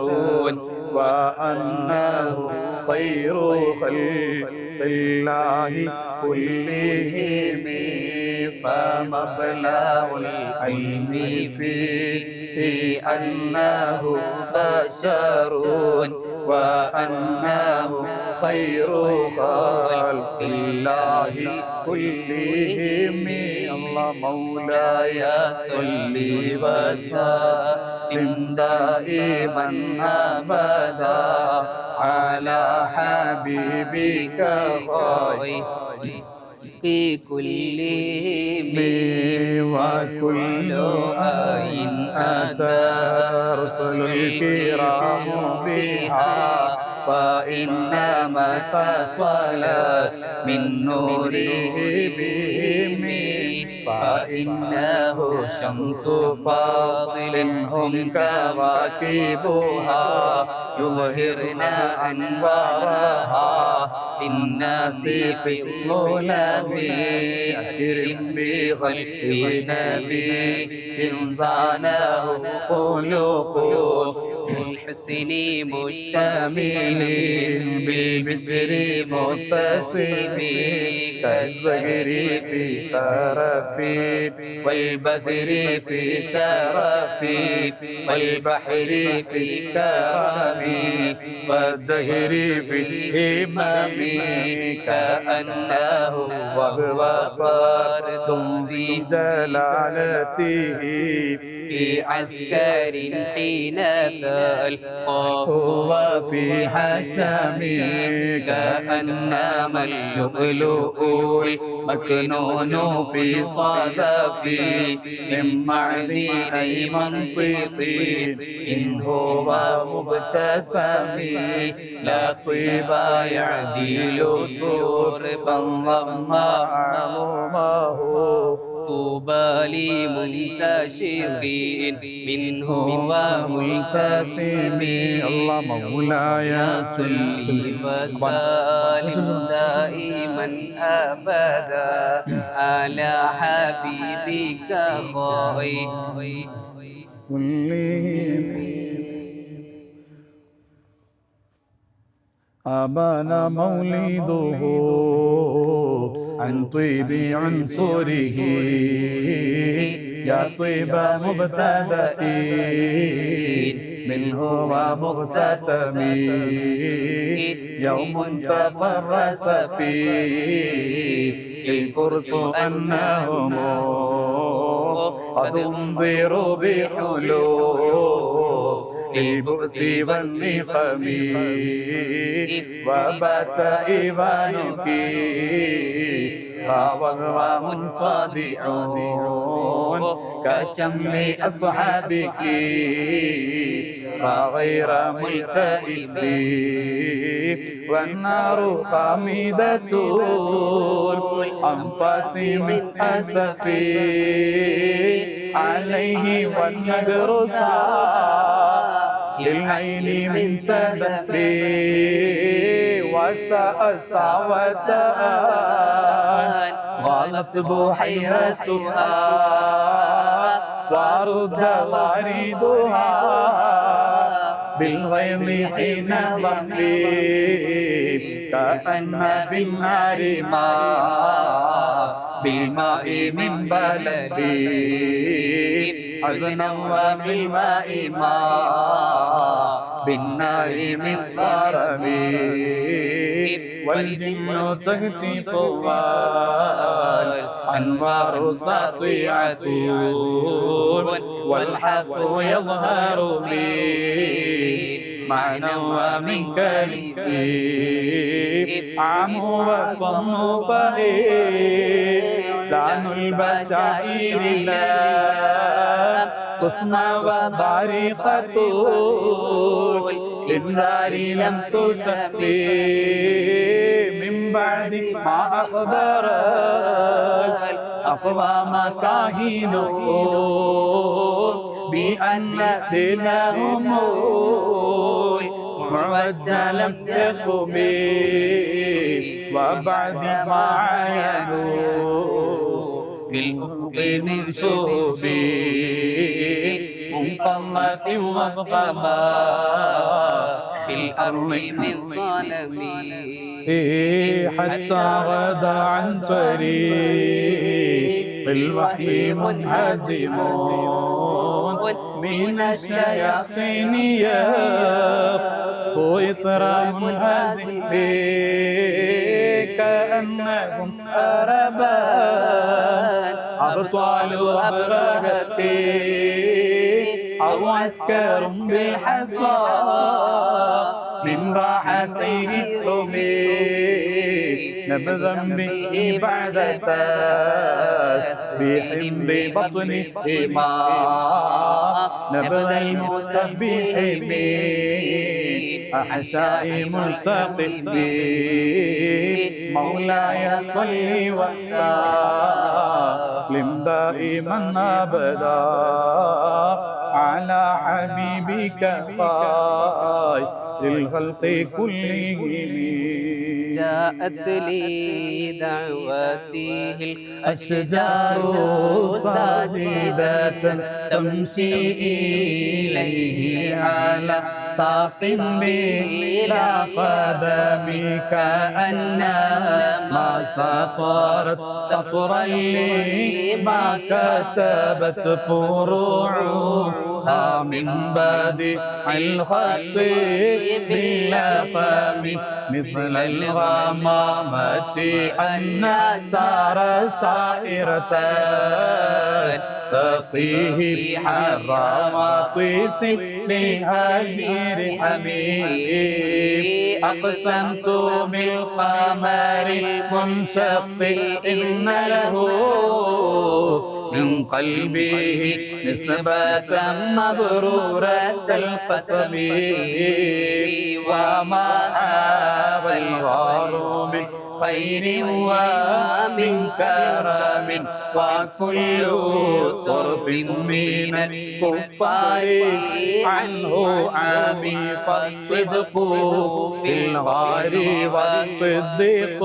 وأنه خير خلق الله كلهم. فمبلغ العلم فيه أنه بشر وأنه خير خلق الله كلهم. الله مولاي صل وسلم دائما أبدا على حبيبك خير كلهم. وكل آي أتى رسل الكرام بها فإنما تصلت من نوره بهم. فإنه شمس فاضل هم كواكبها يظهرن أنوارها للناس في الظلم. أكرم بخلق نبي إنسانه خلق بالحسن مشتمل بالبشر متسم كالزهر في طرف والبدر في شرف والبحر في كرم والدهر في الهمم. كأنه وهو فرد في جلالته في عسكر حين تلقاه وفي حشم. كأنما اللؤلؤ المكنون في صدفي من معدن منطق إن هو مبتسم. لا طيب يعدل تربا ضم عظمه طوبى لمنتشق منه وملتثم. الله مولاي صل وسلم دائما أبدا على حبيبك خير كلهم. أبان مولده عن طيب عنصره يا طيب مبتدأ منه ومغتتم. يوم تفرس فيه الفرس أنهم قد انذروا بحلول البؤس والنقم. وبات إيوان كسرى وهو منصدع كشمل أصحاب كسرى غير ملتئم. والنار خامدة الأنفاس من أسف عليه والنذر للعين من سبب وساء السعوة غالت بحيرتها ورد واردها بالغيظ حين ضمي كأن بالنار ماء بالماء من بلدي حزنا وبالماء ماء بالنار من ضربي والجن تهتف والأنوار ساطعة والحق يظهر لي معنى ومن كلمه عام وصم فإعلان البشائر لا قسم وبارقة الإنذار لم تشقي من بعد ما أخبر الأقوام كاهنون بأن دينهم المعوج لم يقم وبعد ما عاينوا في الأفق من شهب منقضة وضخما في الأرض من صنم حتى غدا عن طريق الوحي منهزمون من الشياطين يقفو إطرا منهزم كأنهم أربان أبطال أبرهة أو عسكر بالحصى من راحتيه الطمي نبذا به بعد تسبيح ببطنه ما نبذ المسبح من أحشاء ملتقط مولاي صل وسلم دائما أبدا على حبيبك خير الخلق كلهم. جاءت لي دعوته الأشجار ساجدة تمشي إليه على ساق بلا قدم كأنما سطرت سطرا لما كتبت فروعها من بديع الخط باللقم مثل الغمامة أن سار سائرة تقيه حرامطيس للهجير حميم أقسمت بالقمر المنشق إن له من قلبه نسبة مبرورة القسم وما هذا الغار من خير ومن كرم وكل طرف من الكفار عنه عامي فالصدق في الغار والصديق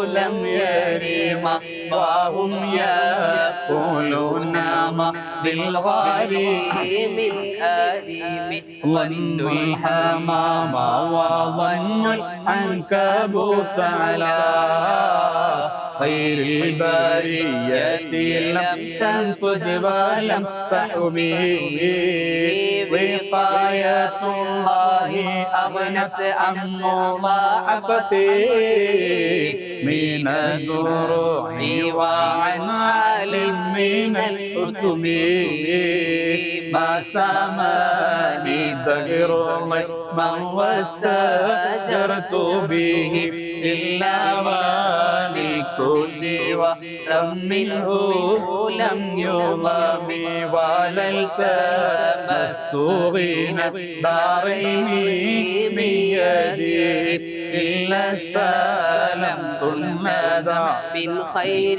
لم يرم وهم يقولون ما بالغار من آلم ظن الحمام وظن العنكبوت على خير البرية لم تنسج ولم تحمي وقاية الله أغنت عن مضاعفتي من الدروع وعن عالم من الحتم ما ساماني دهر من واستأجرت به إلا ونلت جوارا منه لم يضم ولا التمست غنى دارين بيدي إلا استلمت الندى من خير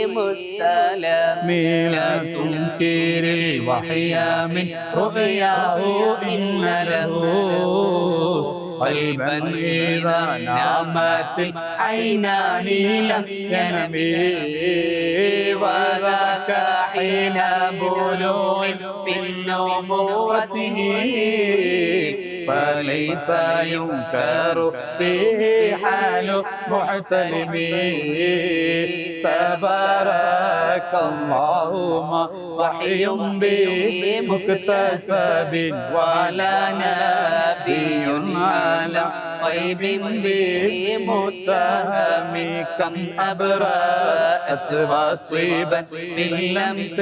مستلم لا تنكر الوحي من رؤياه إن له قلبا إذا نامت العينان لم ينم وذاك حين بلوغ من نبوته فليس ينكر فيه حال معتلم تبارك اللهم وحي بمكتسب ولا نبي على غيب به متهم كم أبرأت وصيبا باللمس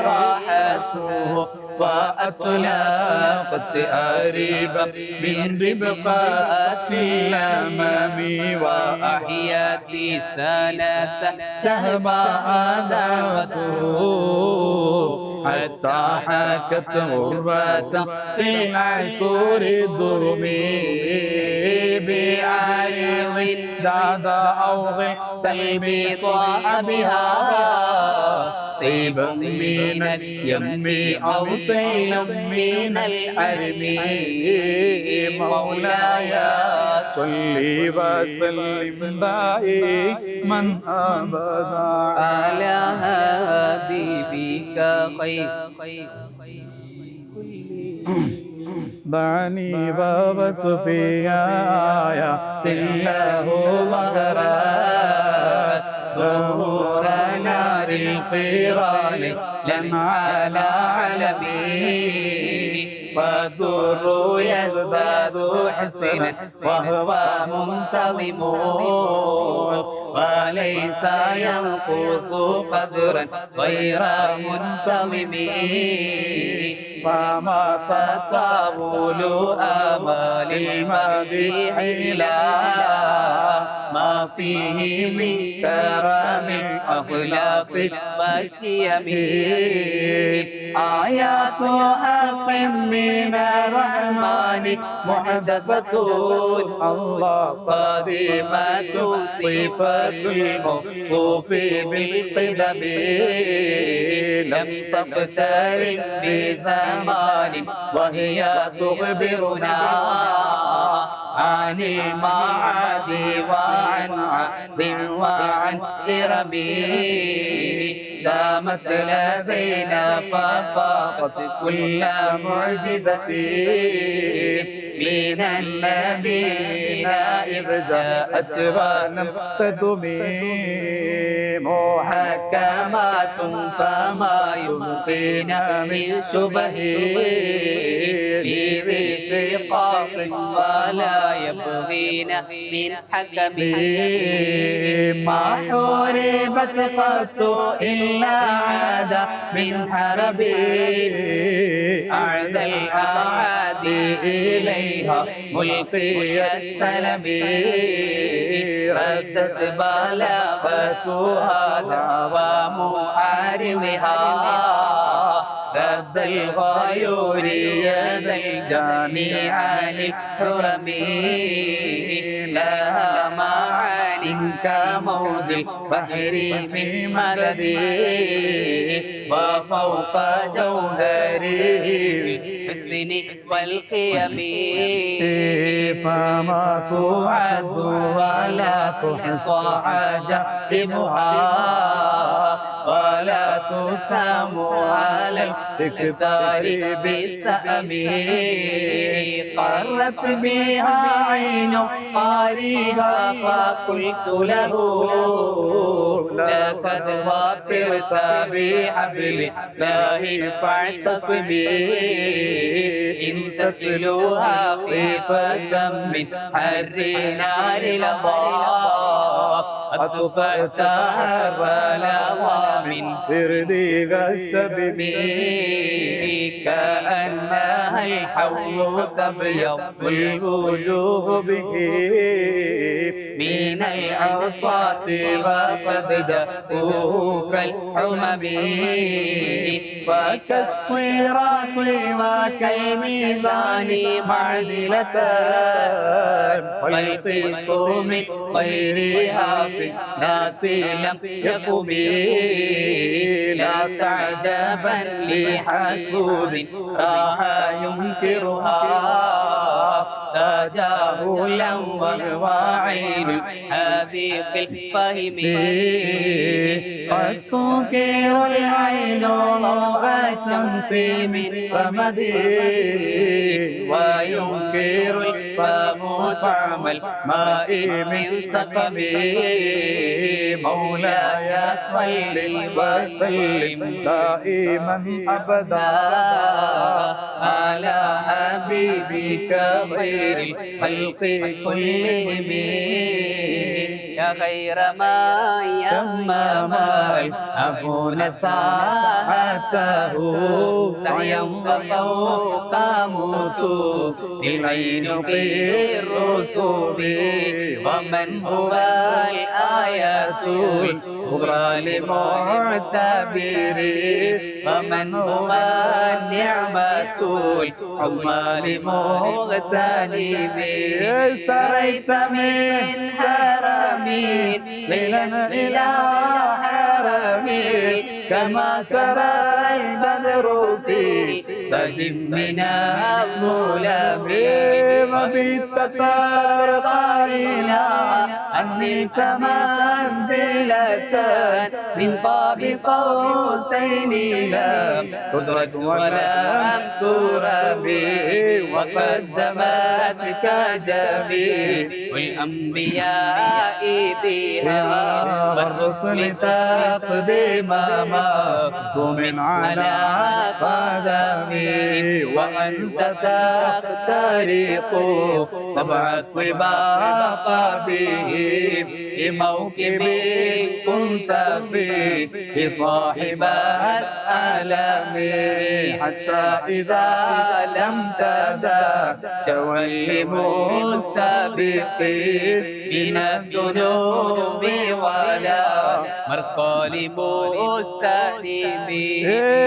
راحته وأطلقت أريبا من ربقات الأمام وأحيات سنة شهباء دعوته حتى حكت غرة في العصور الدرم بعرض داد أوغ تلبيط بها سيب من اليم أو سيل من الحرم مولاي صل وسلم دائما أبدا على حبيبك خير دعني باب صفيايا الله ظهرت ظهور نار القران لن على علمي فالضر يزداد حسنا وهو منتظم وليس ينقص قدرا غير منتظم فما تطاول آمال المديح إلى ما فيه من كرم الأخلاق والشيم آيات حق من الرحمن محدثة الله قديمة صفة الموصوف بالقدم لم تقترب بزمان وهي تخبرنا عن المعاد وعن عهد وعن إرم دامت لدينا ففاقت كل معجزة من النبيين إذ جاءت ولم تدمي محكمات فما يبقين من شبه لذي شقاق ولا يبغين من حكم ما حربت قط إلا عاد من حرب أعدى الأعادي إليها ملقي السلم ردت بلاغتها دوام عارضها رد الغيور يد الجاني عن الحرم لها معان كموج البحر في مدده وفوق جوهره الحسن والقيم فما تعد ولا تحصى عجائبها ولا تسام على الإكثار بالسأم قرت بها عين قاريها فقلت له لقد ظفرت بحبل الله فاعتصمي إن تتلوها خيفة من حر نار لظى أطفأت لظى من فردي الشبب كأنها الحوض تبيض الوجوه به من العصاة وقد جاءوك الحمم وكالصراط وكالميزان معدلة والقسط من غيرها في الناس لم يقم لا تعجبا لحسود راها ينكرها تجاهلا وهو عين الحذيق الفهم قد تنكر العين ضوء الشمس من رمده وينكر الفم طعم الماء من سقمه مولاي صل وسلم دائما أبدا على حبيبك خير خير الخلق كلهم يا خير ما يمم العفون ساعته سعيا ففوق موت للعين بالرسوم ومن هو الآيات الكبرى لمعتبر ومن هو النعمة العظمى لمغتنم سريت من حرمين ليلا إلى حرمين كما سرى البدر في تاج من الظلام وبت ترقى إلى أن نلت منزلة من قاب قوسين لم تدرك ولم تربي وقدمتك جميع والأنبياء بها والرسل تقدم مقدوم على قدمي وأنت تخترق سبع طباق بهم بموكب كنت فيه صاحب العالم حتى إذا لم تدع شوى لمستبقين من الذنوب ولا مرقى لمستنيم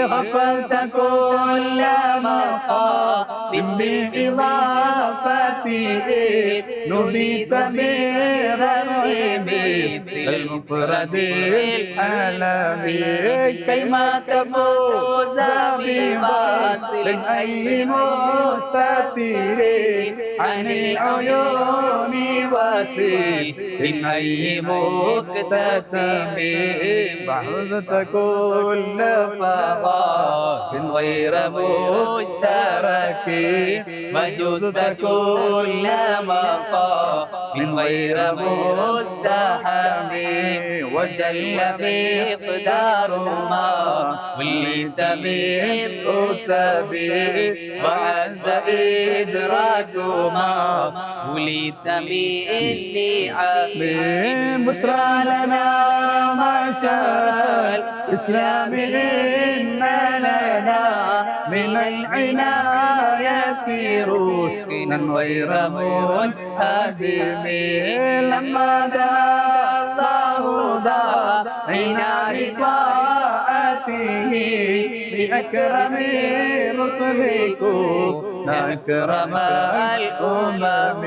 غفلت كل مقام بالإضافة نبيت برحيم المفرد العالمي كيما تفوز بواصل أي مستتير عن العيون واسير من أي مكتتم بعثت كل فخار غير مشترك وجزت كل مقام من غير مزدحم وجل مقدار ما وليت من رتبه وعز إدراك ما وليت من نعم بشرى لنا ما شاء الإسلام إن لنا من العناية ركنا غير منهدم لما دعا الله دعينا لطاعته بأكرم رسلكم أكرم الأمم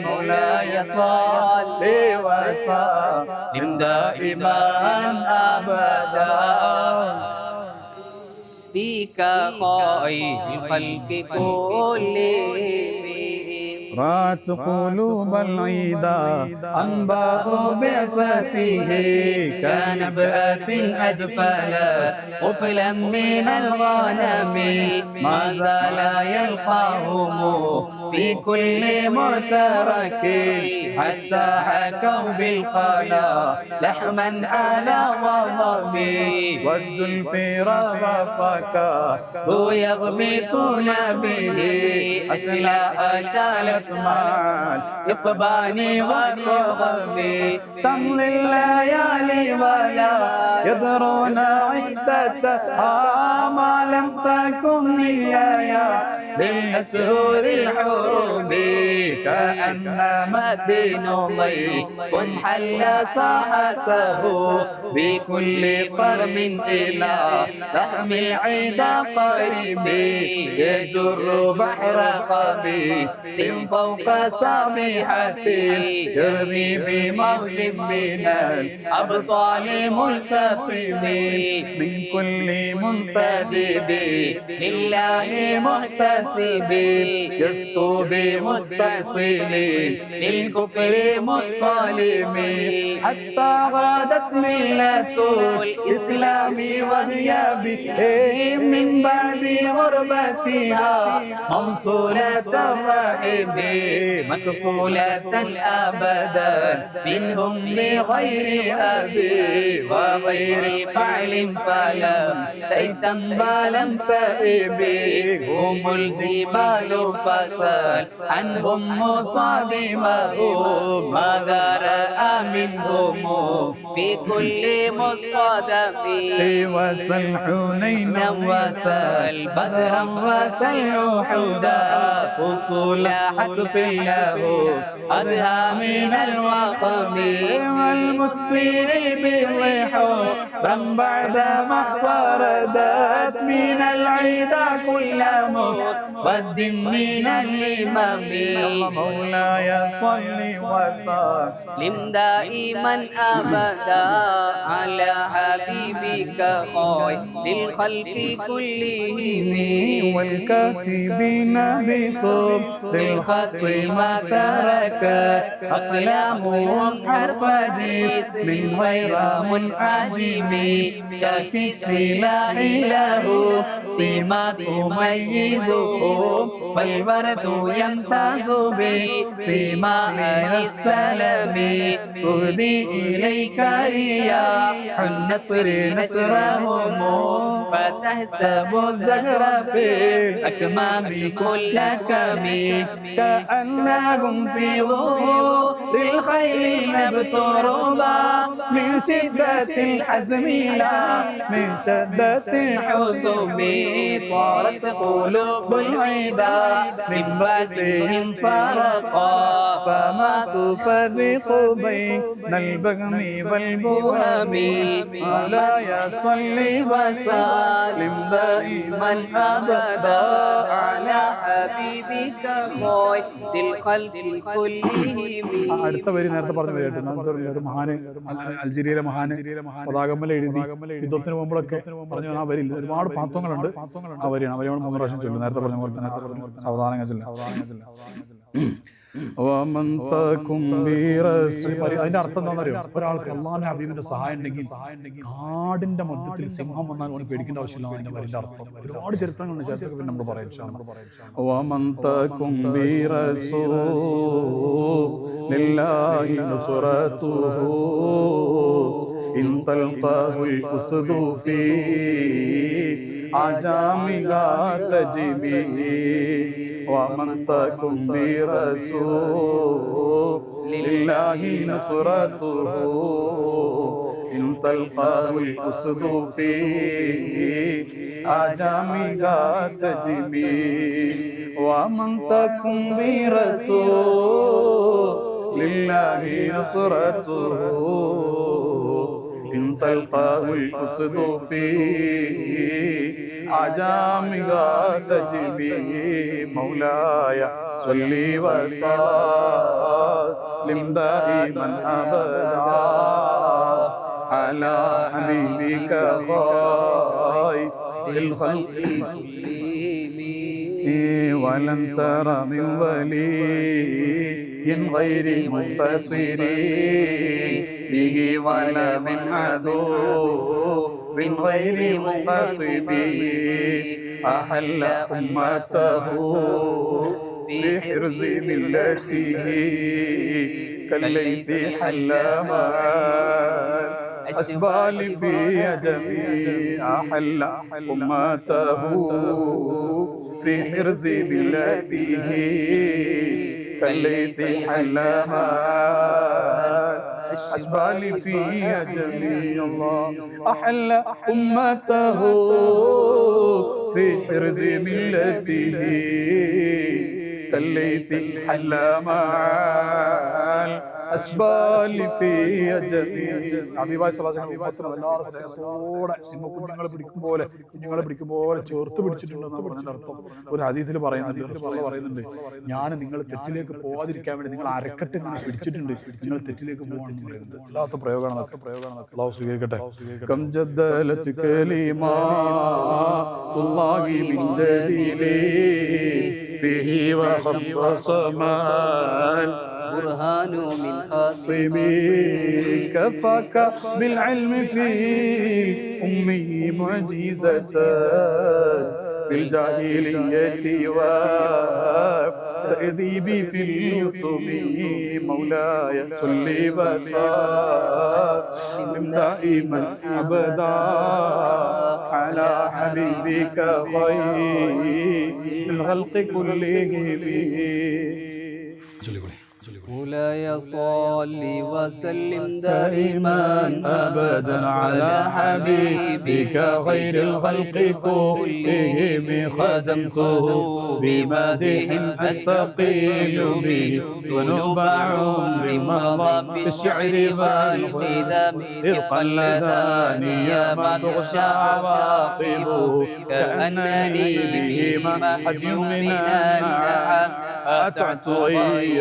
مولاي صل وسلم دائما أبدا بك خير الخلق كلهم رات قلوب العيدا أنباء بعثته كنبأة أجفلت قفلا من الغنم ما زال يلقاهم في كل معترك حتى حكوا بالقلا لحما على غضب والزلفير رفكا هو يغبطون به أشلاء شالت مال يقباني والرغبي تمضي الليالي ولا يدرون عدتها ما لم تكن لليالي بالأسرور الحروب كأنما الدين ضيق حل ساحته بكل قرم إلى لحم العيدا قريب يجر بحر خبيث فوق سابحته يرمي بموج من الأبطال ملتطم من كل منتدب لله مهتسب يسطو بمستحصل للكفر مصطلم حتى غادت ملة الإسلام وهي بهم من بعد غربتها موصولة الرحم مكفولة أبدا منهم لغير أبي وغير فعل فلم تيتم فلم تئب هم الجبال فسل عنهم مصادمهم ماذا رأى منهم في كل مصطدم وسل حنينا وسل بدرا وسل أحدا فصول حتف له أدهى من الوخم والمسطر البيض حبرا بعدما وردت من العيدا كل مصبد من الإمام مولاي صل وسلم دائما أبدا على حبيبك خير للخلق كلهم والكاتبين بصبر الخط ما تركت أقلامهم حرف جسم غير منعجم شاكي السلاح له سما تميزهم والورد يمتاز بسماء السلام أهدي إليك رياح النصر نصرهم فتحسب الزهر في الأكمام كل كمين كأنهم في ظهور الخيل نبتربا من شدة الحزم لا من شدة الحزن طارت قلوب العدا من بأسهم فرقا فما تفرق بين البغم والبهم مولاي صل وسلم دائما أبدا على حبيبك خير للخلق كلهم അടുത്ത വരി നേരത്തെ പറഞ്ഞ വരിയായിട്ട് ഒരു മഹാന് അൾജീരിയയിലെ മഹാന് പതാകമ്മൽ എഴുതി യുദ്ധത്തിന് മുമ്പൊക്കെ പറഞ്ഞു ആ വരില്ല ഒരുപാട് പാത്രങ്ങളുണ്ട് ആ വരിയാണ് അവർ 3 പ്രാവശ്യം ചൊല്ലും നേരത്തെ പറഞ്ഞ പോലെ തന്നെ സാവധാനം ചൊല്ലും അതിന്റെ അർത്ഥം എന്താണെന്നറിയോ ഒരാൾക്ക് അള്ളാഹുവിന്റെ ഹബീബിന്റെ സഹായം ഉണ്ടെങ്കിൽ കാടിന്റെ മധ്യത്തിൽ സിംഹം വന്നാൽ ഓന് പേടിക്കേണ്ട ആവശ്യമില്ല അതിന്റെ വരിന്റെ അർത്ഥം ഒരുപാട് ചരിത്രങ്ങളുണ്ട് ചരിത്രത്തിൽ നമ്മൾ പറയാം ومن تكن برسول لله نصرته إن تلقاه الأسد في أجامها تجمي ومن تكن برسول لله نصرته إن تلقاه الأسد في أجامها تجمي مولاي صل وسلم دائما أبدا على حبيبك خير الخلق ولن ترى من ولي غير منتصر به ولا من عدو من غير مقصب أحل أمته في حرز ملته كالليث حل مع الأشبال في جميع أحل أمته في حرز ملته كالليث حل مع الأشبال في جميع الله أحل أمته في حرز ملته كالليث حل مع الأشبال في جميع ഹബീബായ സ്വല്ലല്ലാഹു അലൈഹി വസല്ലം എല്ലാവരും സ്നേഹത്തോടെ സിംഹക്കുഞ്ഞുങ്ങളെ പിടിക്കും പോലെ ചേർത്ത് പിടിച്ചിട്ടുണ്ടെന്നാണ് പറഞ്ഞതിന്റെ അർത്ഥം. ഒരു ഹദീസിൽ പറയുന്നുണ്ട് ഞാൻ നിങ്ങൾ തെറ്റിലേക്ക് പോകാതിരിക്കാൻ വേണ്ടി നിങ്ങൾ അരക്കെട്ട് ഇങ്ങനെ പിടിച്ചിട്ടുണ്ട്, നിങ്ങൾ തെറ്റിലേക്ക് പോകണമെന്ന് പറയുന്നത്. അല്ലാത്ത പ്രയോഗമാണ് അള്ളാഹു സ്വീകരിക്കട്ടെ. കം ജദ്ദലത് കലിമാതുല്ലാഹി മിൻ ജദീലി ഫീഹി വഖബ്ബസമാൻ برهان من خاصم كفاك بالعلم في أمي معجزة في الجاهلية والتأديب في اليتم مولاي صل وسلم دائما أبدا على حبيبك خير الخلق كلهم. مولاي صل وسلم دائما أبدا على حبيبك خير الخلق كلهم. خدمته بمدح أستقيل به ذنوب عمر مضى في الشعر والخدم. إذ قلداني ما تغشى عواقبه كأنني بهما حج من النعم. أتعت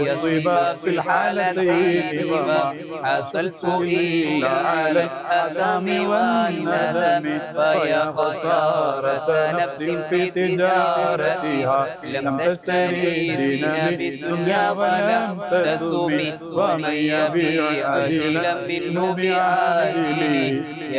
يصيب في الحالتين وما حصلت إلا على الآثام والندم. فيا خسارة نفس في تجارتها لم تشتري دينا بالدنيا ولم تسم. ومن يبيع عاجلا منه بعاجل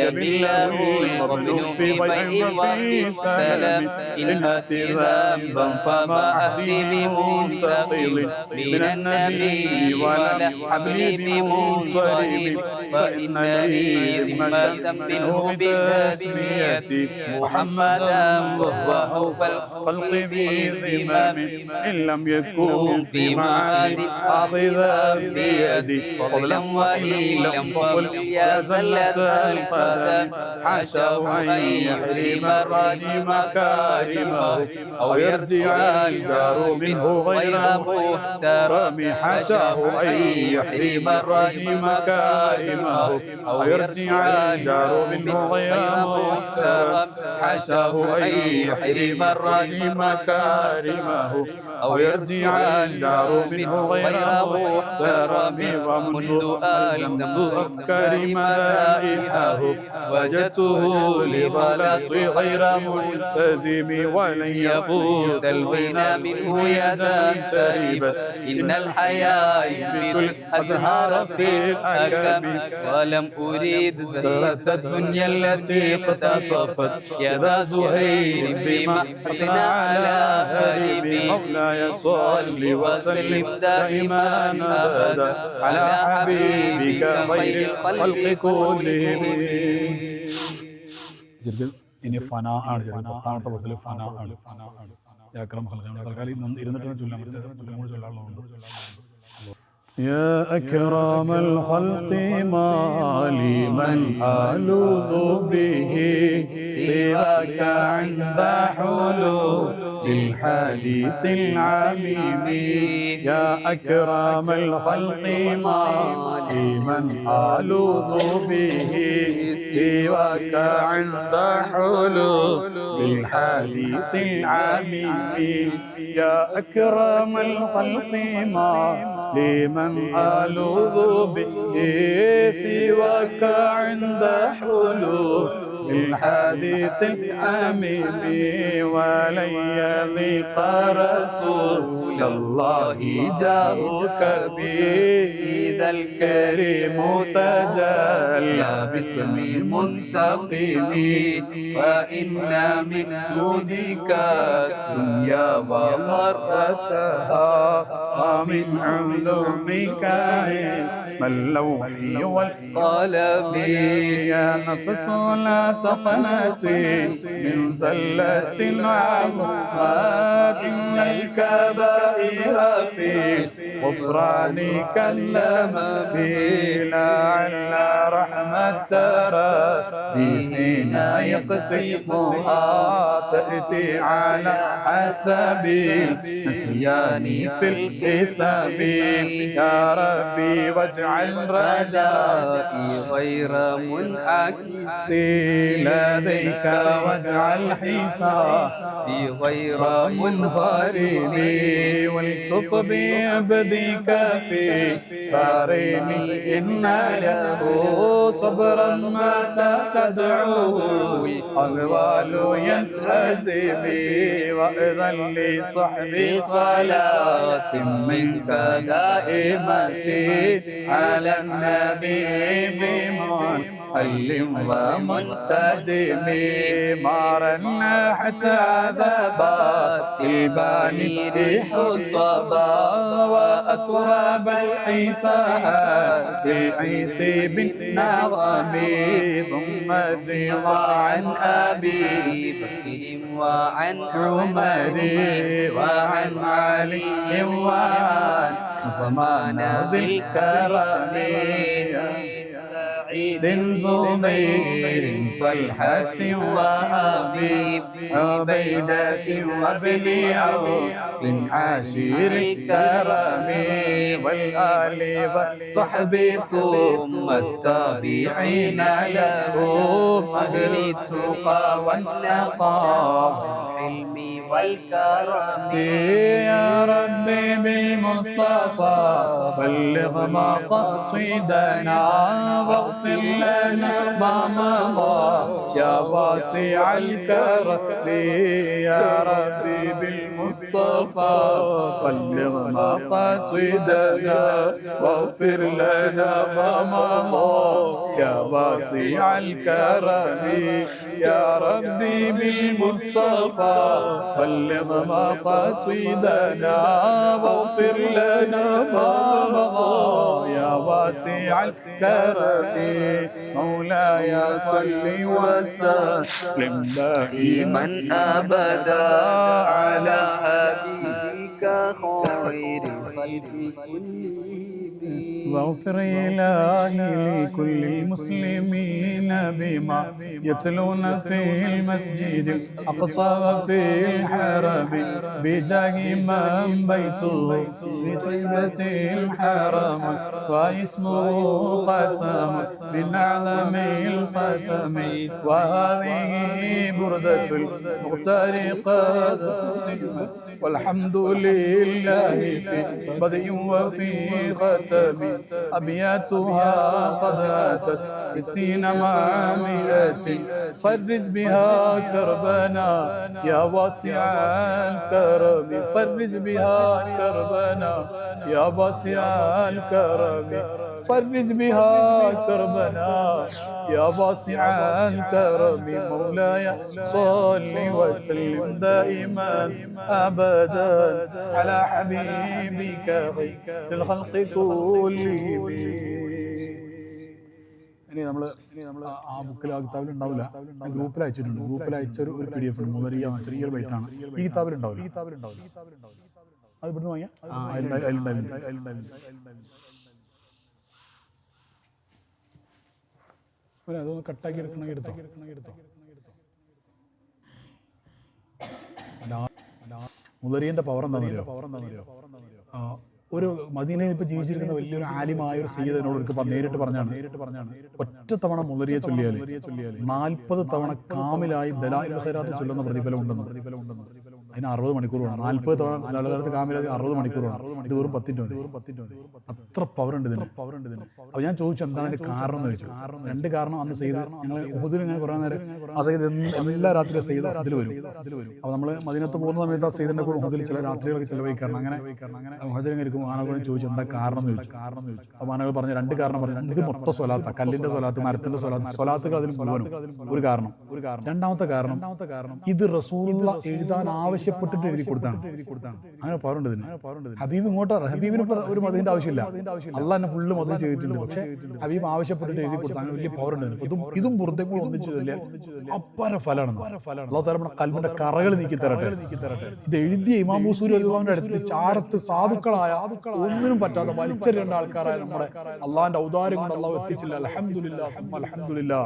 يبله القبل في بيع وفي سلام. إن أتي ذنبا فما أهدي بمنتقل من النبي ولا حبلي بمنصرف. فإن لي ذمة منه بتسميتي محمدا وهو أوفى الخلق بذمم. إن لم يكن في معاد آخذا بيدي فضلا وإن لم فقل يا زلة القدم. حاشاه أن يحرم الراجي مكارمه أو يرجع الجار منه غير محترم. حاشاه أن يحرم الراجي مكارمه أو يرجع الجار منه غير محترم. حاشاه أن يحرم الراجي مكارمه أو يرجع الجار منه غير محترم. ومنذ ألزمت أفكاري ملائحه وجدته لخلاصي غير ملتزم. ولن يفوت الغنى منه يدا تربت. إن الحياة ينبت الأزهار في الأكم. ولم أريد زهرة الدنيا التي اقتطفت يدا زهير بما أثنى على هريمي. مولاي صل وسلم دائما أبدا على حبيبك خير الخلق كلهم. ഇനി ഫന ആണ്. പത്താമത്തെ ബസ്സിൽ ഫന ആണ്. അക്രം തൽക്കാലം ഇരുന്നിട്ട് ചൊല്ലാൻ പറ്റും. ചൊല്ലാനുള്ളതുണ്ട്. يا أكرم الخلق ما لي من ألوذ به سواك عند حلول الحديث العميم. يا أكرم الخلق ما لي من ألوذ به سواك عند حلول الحديث العميم. يا أكرم الخلق ما لي من ألوذ به سواك عند حلول الحديث العميم. ولن يضيق رسول الله جاهك به إذا الكريم تجلى باسم منتقم. فإن من جودك الدنيا وضرتها ومن علومك علم اللوح والقلم. يا نفس لا تقنطي من زلة عظمت. إن الكبائر في غفرانك اللمم. لعل رحمة ربنا يقسمها تأتي على حسب نسيان في القسم. يا ربي واجعل رجائي غير منعكس لديك واجعل حسابي غير منغرم. والتف بعبدك في دارين إن له صبرا متى تدعوه الأغوال ينهزم. وإذا لصحبي صلاة منك دائمة على النبي بمن حل ومنسجم مارا حتى ذبات الباني ريح الصبا وأكواب العيسى في العيس بالنظم ثم الرضا عن أبي بكر وعن عمر وعن علي وعن عثمان ذي الكرم سعيد زبير طلحة وأبي عبيدة وابن عوف بن عاشر الكرم والآل والصحب ثم التابعين لهم أهل التقى والنقاء والحلم والكرم يا ربي بالمصطفى بلغ مقاصدنا واغفر لنا ما مضى يا واسع الكرم يا ربي بالمصطفى بلغ مقاصدنا واغفر لنا ما مضى يا واسع الكرم يا ربي بالمصطفى بلغ مقاصدنا واغفر لنا ما مضى يا واسع الكرم مولاي صل وسلم دائما ابدا على حبيبك خير الخلق كلهم واغفر إلهي لكل المسلمين بما يتلون في المسجد الأقصى وفي الحرم بجاه من بيته في طيبة الحرم واسمه قسم من أعظم القسم وهذه بردة المختار قد ختمت والحمد لله في بدء وفي ختم أبياتها قد أتت 60 مع 100 فرج بها كربنا يا واسع الكرم فرج بها كربنا يا واسع الكرم فرج بها كربنا يا واسع الكرم مولاي صل وسلم دائما أبدا على حبيبك خير الخلق كلهم ഇനി നമ്മൾ ആ ബുക്കിൽ ആ കിതാബിൽ ഉണ്ടാവില്ല ഗ്രൂപ്പിൽ അയച്ചിട്ടുണ്ട് ഗ്രൂപ്പിൽ അയച്ച ഒരു PDF ഉണ്ട് മുതലിയ ചെറിയൊരു ബൈറ്റാണ് ഈ കിതാബിൽ ഉണ്ടാവില്ല അത് ഇവിടുന്ന് വാങ്ങിയാൽ അതൊന്ന് കട്ടാക്കി എടുക്കണമെങ്കിൽ എടുത്തോ മുതലിയൻ്റെ പവർ എന്താണെന്നറിയോ ഒരു മദീനയിൽ ഇപ്പോൾ ജീവിച്ചിരിക്കുന്ന വലിയൊരു ആലിമായ ഒരു സയ്യിദിനോട് എനിക്ക് നേരിട്ട് പറഞ്ഞാണ് ഒറ്റ തവണ മുതലിയെ ചൊല്ലിയാൽ 40 തവണ കാമിലായി ദലായിൽ ഖൈറാത്ത് ചൊല്ലുന്ന പ്രതിഫലം ഉണ്ടെന്ന് അതിന് 60 മണിക്കൂർ വേണം 40 തവണ ദലായിലത്ത് കാമിലായി 60 മണിക്കൂർ വേണം ഇത് വെറും 10 മതി അത്ര പവറുണ്ട് ഇതിന് അപ്പോൾ ഞാൻ ചോദിച്ചു എന്താണ് അതിൻ്റെ കാരണം എന്ന് ചോദിച്ചു രണ്ട് കാരണം അന്ന് സയ്യിദ് ഞങ്ങൾ ഉഹുദിൽ ഇങ്ങനെ കുറേ നേരം ആ സയ്യിദ് എല്ലാ രാത്രിയിലും സയ്യിദ് അതിൽ വരും അപ്പോൾ നമ്മൾ മദീനത്ത് പോകുന്ന സമയത്ത് ആ സയ്യിദിൻ്റെ കൂടെ ഉഹുദിൽ ചില രാത്രികളൊക്കെ ചിലവഴിക്കാറുണ്ട് അങ്ങനെ ഉഹുദിൽ ഇങ്ങനെ ഇരിക്കും ആനകളോട് ചോദിച്ചു എന്താ കാരണം എന്ന് ചോദിച്ചു അപ്പോൾ ആനകൾ പറഞ്ഞു രണ്ട് കാരണം പറഞ്ഞു ഇത് മൊത്തം സ്വലാത്ത കല്ലിൻ്റെ സ്വലാത്ത് മരത്തിൻ്റെ സ്വലാത്തുകൾ അതിൽ മുഴുവനും ഒരു കാരണം രണ്ടാമത്തെ കാരണം ഇത് റസൂലുള്ള എഴുതാൻ ആവശ്യപ്പെട്ടിട്ട് എഴുതി കൊടുത്താണ് അങ്ങനെ പവറുണ്ട് ഇതിന് ഹബീബ് ഇങ്ങോട്ടാണ് ഹബീബിന് ഒരു മതത്തിന്റെ ആവശ്യമില്ല അള്ളാഹ് എന്നെ ഫുള്ള് മതം ചെയ്തിട്ടുണ്ട് പക്ഷേ ഹബീബ് ആവശ്യപ്പെട്ടിട്ട് എഴുതി കൊടുത്താണ് അങ്ങനെ വലിയ പവറുണ്ട് ഇതും പുറത്തേക്കും ഒന്നിച്ചതല്ലേ അപ്പാര ഫലമാണ് അള്ളാഹു തആല നമ്മുടെ കൽബിന്റെ കറകൾ നീക്കി തരട്ടെ ഇത് എഴുതിയ ഇമാം ബൂസൂരി അള്ളാഹുവിന്റെ അടുത്ത് ചാരത്ത് സാധുക്കളായ ഒന്നിനും പറ്റാതെ വലിച്ചെറിയേണ്ട ആൾക്കാരായ നമ്മുടെ അള്ളാഹിന്റെ ഔദാര്യം കൊണ്ട് അള്ളാഹു എത്തിച്ചില്ല അൽഹംദുലില്ലാ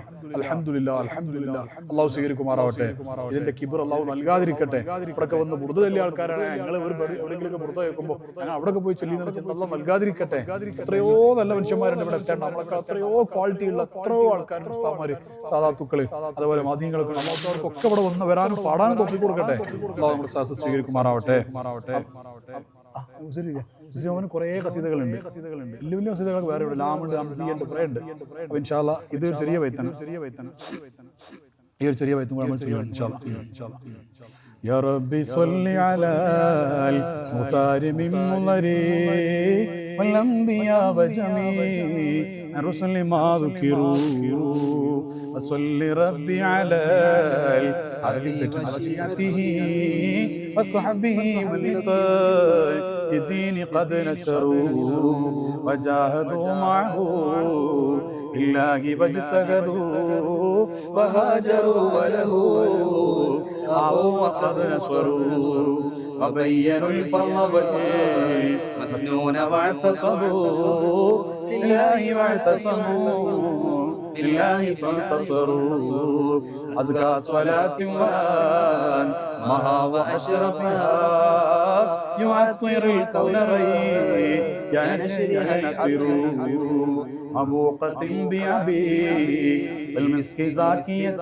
അള്ളാഹു സ്വീകരിക്കുമാറാവട്ടെ ഇതിന്റെ കിബർ അള്ളാഹു നൽകാതിരിക്കട്ടെ ഇവിടൊക്കെ വന്ന് ബുർദ ചൊല്ലിയ ആൾക്കാരാണ് ഞങ്ങൾ എവിടെയെങ്കിലൊക്കെ ബുർദ കേൾക്കുമ്പോൾ ഞങ്ങൾ അവിടെയൊക്കെ പോയി ചൊല്ലിയെന്ന് വെച്ചാൽ അള്ളാഹു നൽകാതിരിക്കട്ടെ എത്രയോ നല്ല മനുഷ്യന്മാരുണ്ട് ഇവിടെ എത്തേണ്ട നമ്മളൊക്കെ എത്രയോ ക്വാളിറ്റി ഉള്ള എത്രയോ ആൾക്കാരുണ്ട് ഉസ്താദ്മാര് സാദാത്തുക്കള് അതുപോലെ മാധ്യമങ്ങളൊക്കെ അള്ളാഹുവർക്കൊക്കെ ഇവിടെ വന്ന് വരാനും പാടാനും തൊപ്പി കൊടുക്കട്ടെ അള്ളാഹു നമ്മുടെ സാഹസ് സ്വീകരിക്കുമാറാവട്ടെ അവന് കുറേ കസീതകളുണ്ട് വലിയ വലിയ കസീതകളൊക്കെ വേറെ ഉണ്ട് ലാമുണ്ട് അംസിയുണ്ട് കുറേ ഉണ്ട് അപ്പോൾ ഇൻഷാ അല്ലാഹ് ഇത് ഒരു ചെറിയ വൈത്താണ് ഈ ഒരു ചെറിയ വൈത്തും കൂടെ നമ്മൾ ചെയ്യണം ഇൻഷാ അല്ലാഹ് يا ربي صل على المختار من مضري والأنبياء وجميع الرسل ما ذكروا وصل ربي على العبد وشيعته وصحبه من الدين قد نشروا وجاهدوا معه بالله واجتهدوا وهاجروا وله آووا وقد نصروا وبينوا الفضل مسنون واعتصموا بالله واعتصموا بالله فانتصروا أزكى صلاة وآن مها وأشرفها يعطر الكون ري يا نشرها نشروا عبوقة بأبي والمسك زاكية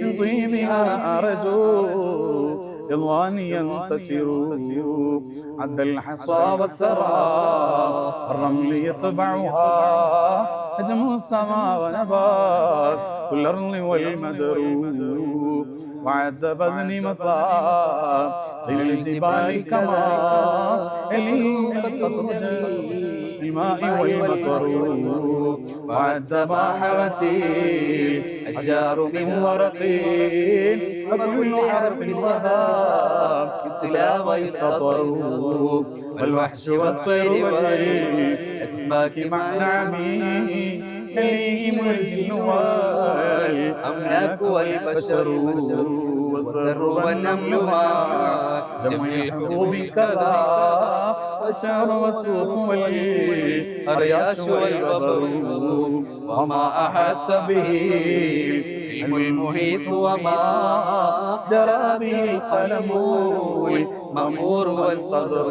من طيبها أرجو رضوان ينتشر عد الحصى والثرى الرمل يتبعها نجم السماء ونبات كل الأرض والمدر وعد بذن مطار ذي الجبال كما يليق الماء والمطر وعد ما حوت الأشجار من ورق وكل حرف وذاب يبتلى ويستطر والوحش والطير والأسماك مع نعمي يليهم الجن والأملاك والبشر والذر والنمل جمع الحبوب كذا والشعر والسوق والأرياش والبصر وما أحاط به العلم المحيط وما جرى به القلم المأمور والقدر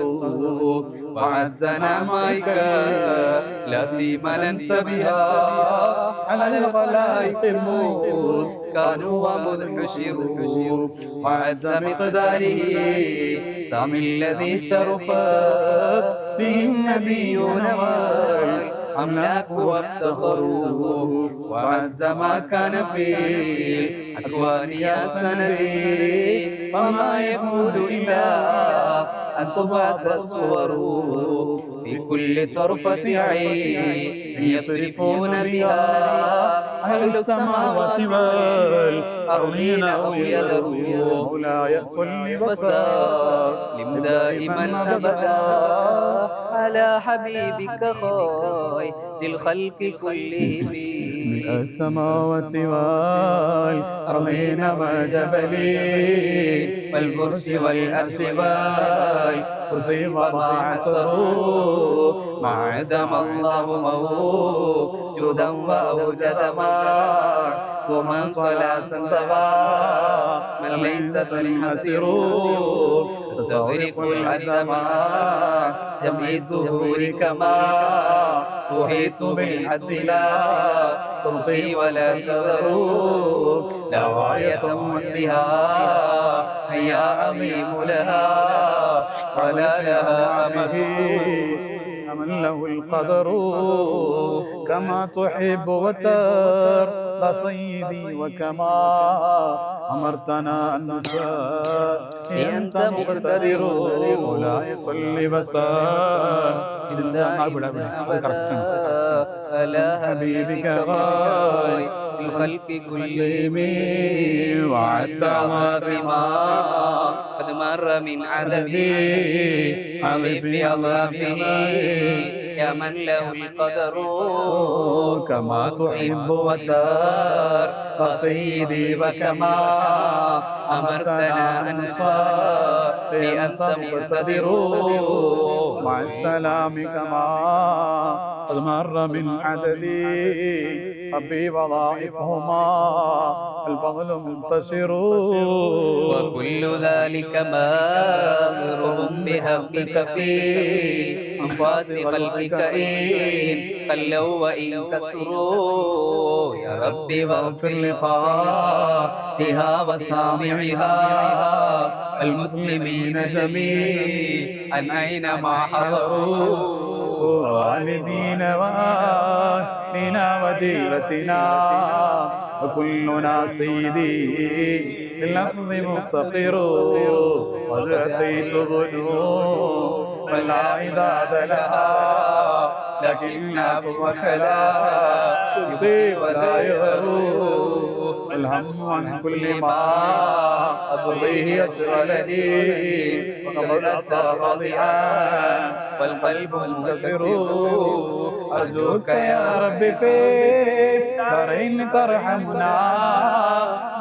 وعد نعمائك التي مننت بها على الخلائق الموت كانوا ومذ حشروا وعد مقداره سامي الذي شرفت به النبيون والأملاك وافتخروا وعد ما كان في الأكوان يا سندي فما يقول إلا أن تبعث الصور في كل طرفة عين يطرفون بها أهل السماوات والأرضين أو يذروا مولاي صل وسلم دائما أبدا على حبيبك خير للخلق كلهم من السماوات والأرضين والجبلين والفرش والأرش والكرسي وما عصروا ما عدم الله موجودا وأوجد ما ومن صلاة ضبا من ليس تنحسر تستغرق الأرض جميع الدهور كما تحيط بالحد لا تبقي ولا تذر لا غاية منتهى يا عظيم لها ولا لها أمد من له القدر كما تحب وترضى سيدي وكما أمرتنا أن نصلي أنت مقتدر مولاي صل وسلم على حبيبك غاية الخلق كلهم وعد عظيما قد مر من عددي عظيم أضافه يا من له القدر كما تحب وترضى سيدي وكما أمرتنا أن نصلي أنت مقتدر مع السلام كما قد مر من عددي ربي وظائفهما الفضل منتشر وكل ذلك ماضر بحقك في أنفاس خلقك إن قلوا وإن كثروا يا ربي واغفر لقائها وسامعها المسلمين جميعا أينما حضروا والدين وأهلنا وجيرتنا وكلنا سيدي اللفظ مفتقر قد أتيت ظنون فلا عداد لها لكن فخلا يطيب ولا يغرو الهم عن كل ما أبغيه يشغلني وقد أتى خاضعا والقلب منكسر أرجوك يا رب في دارين ترحمنا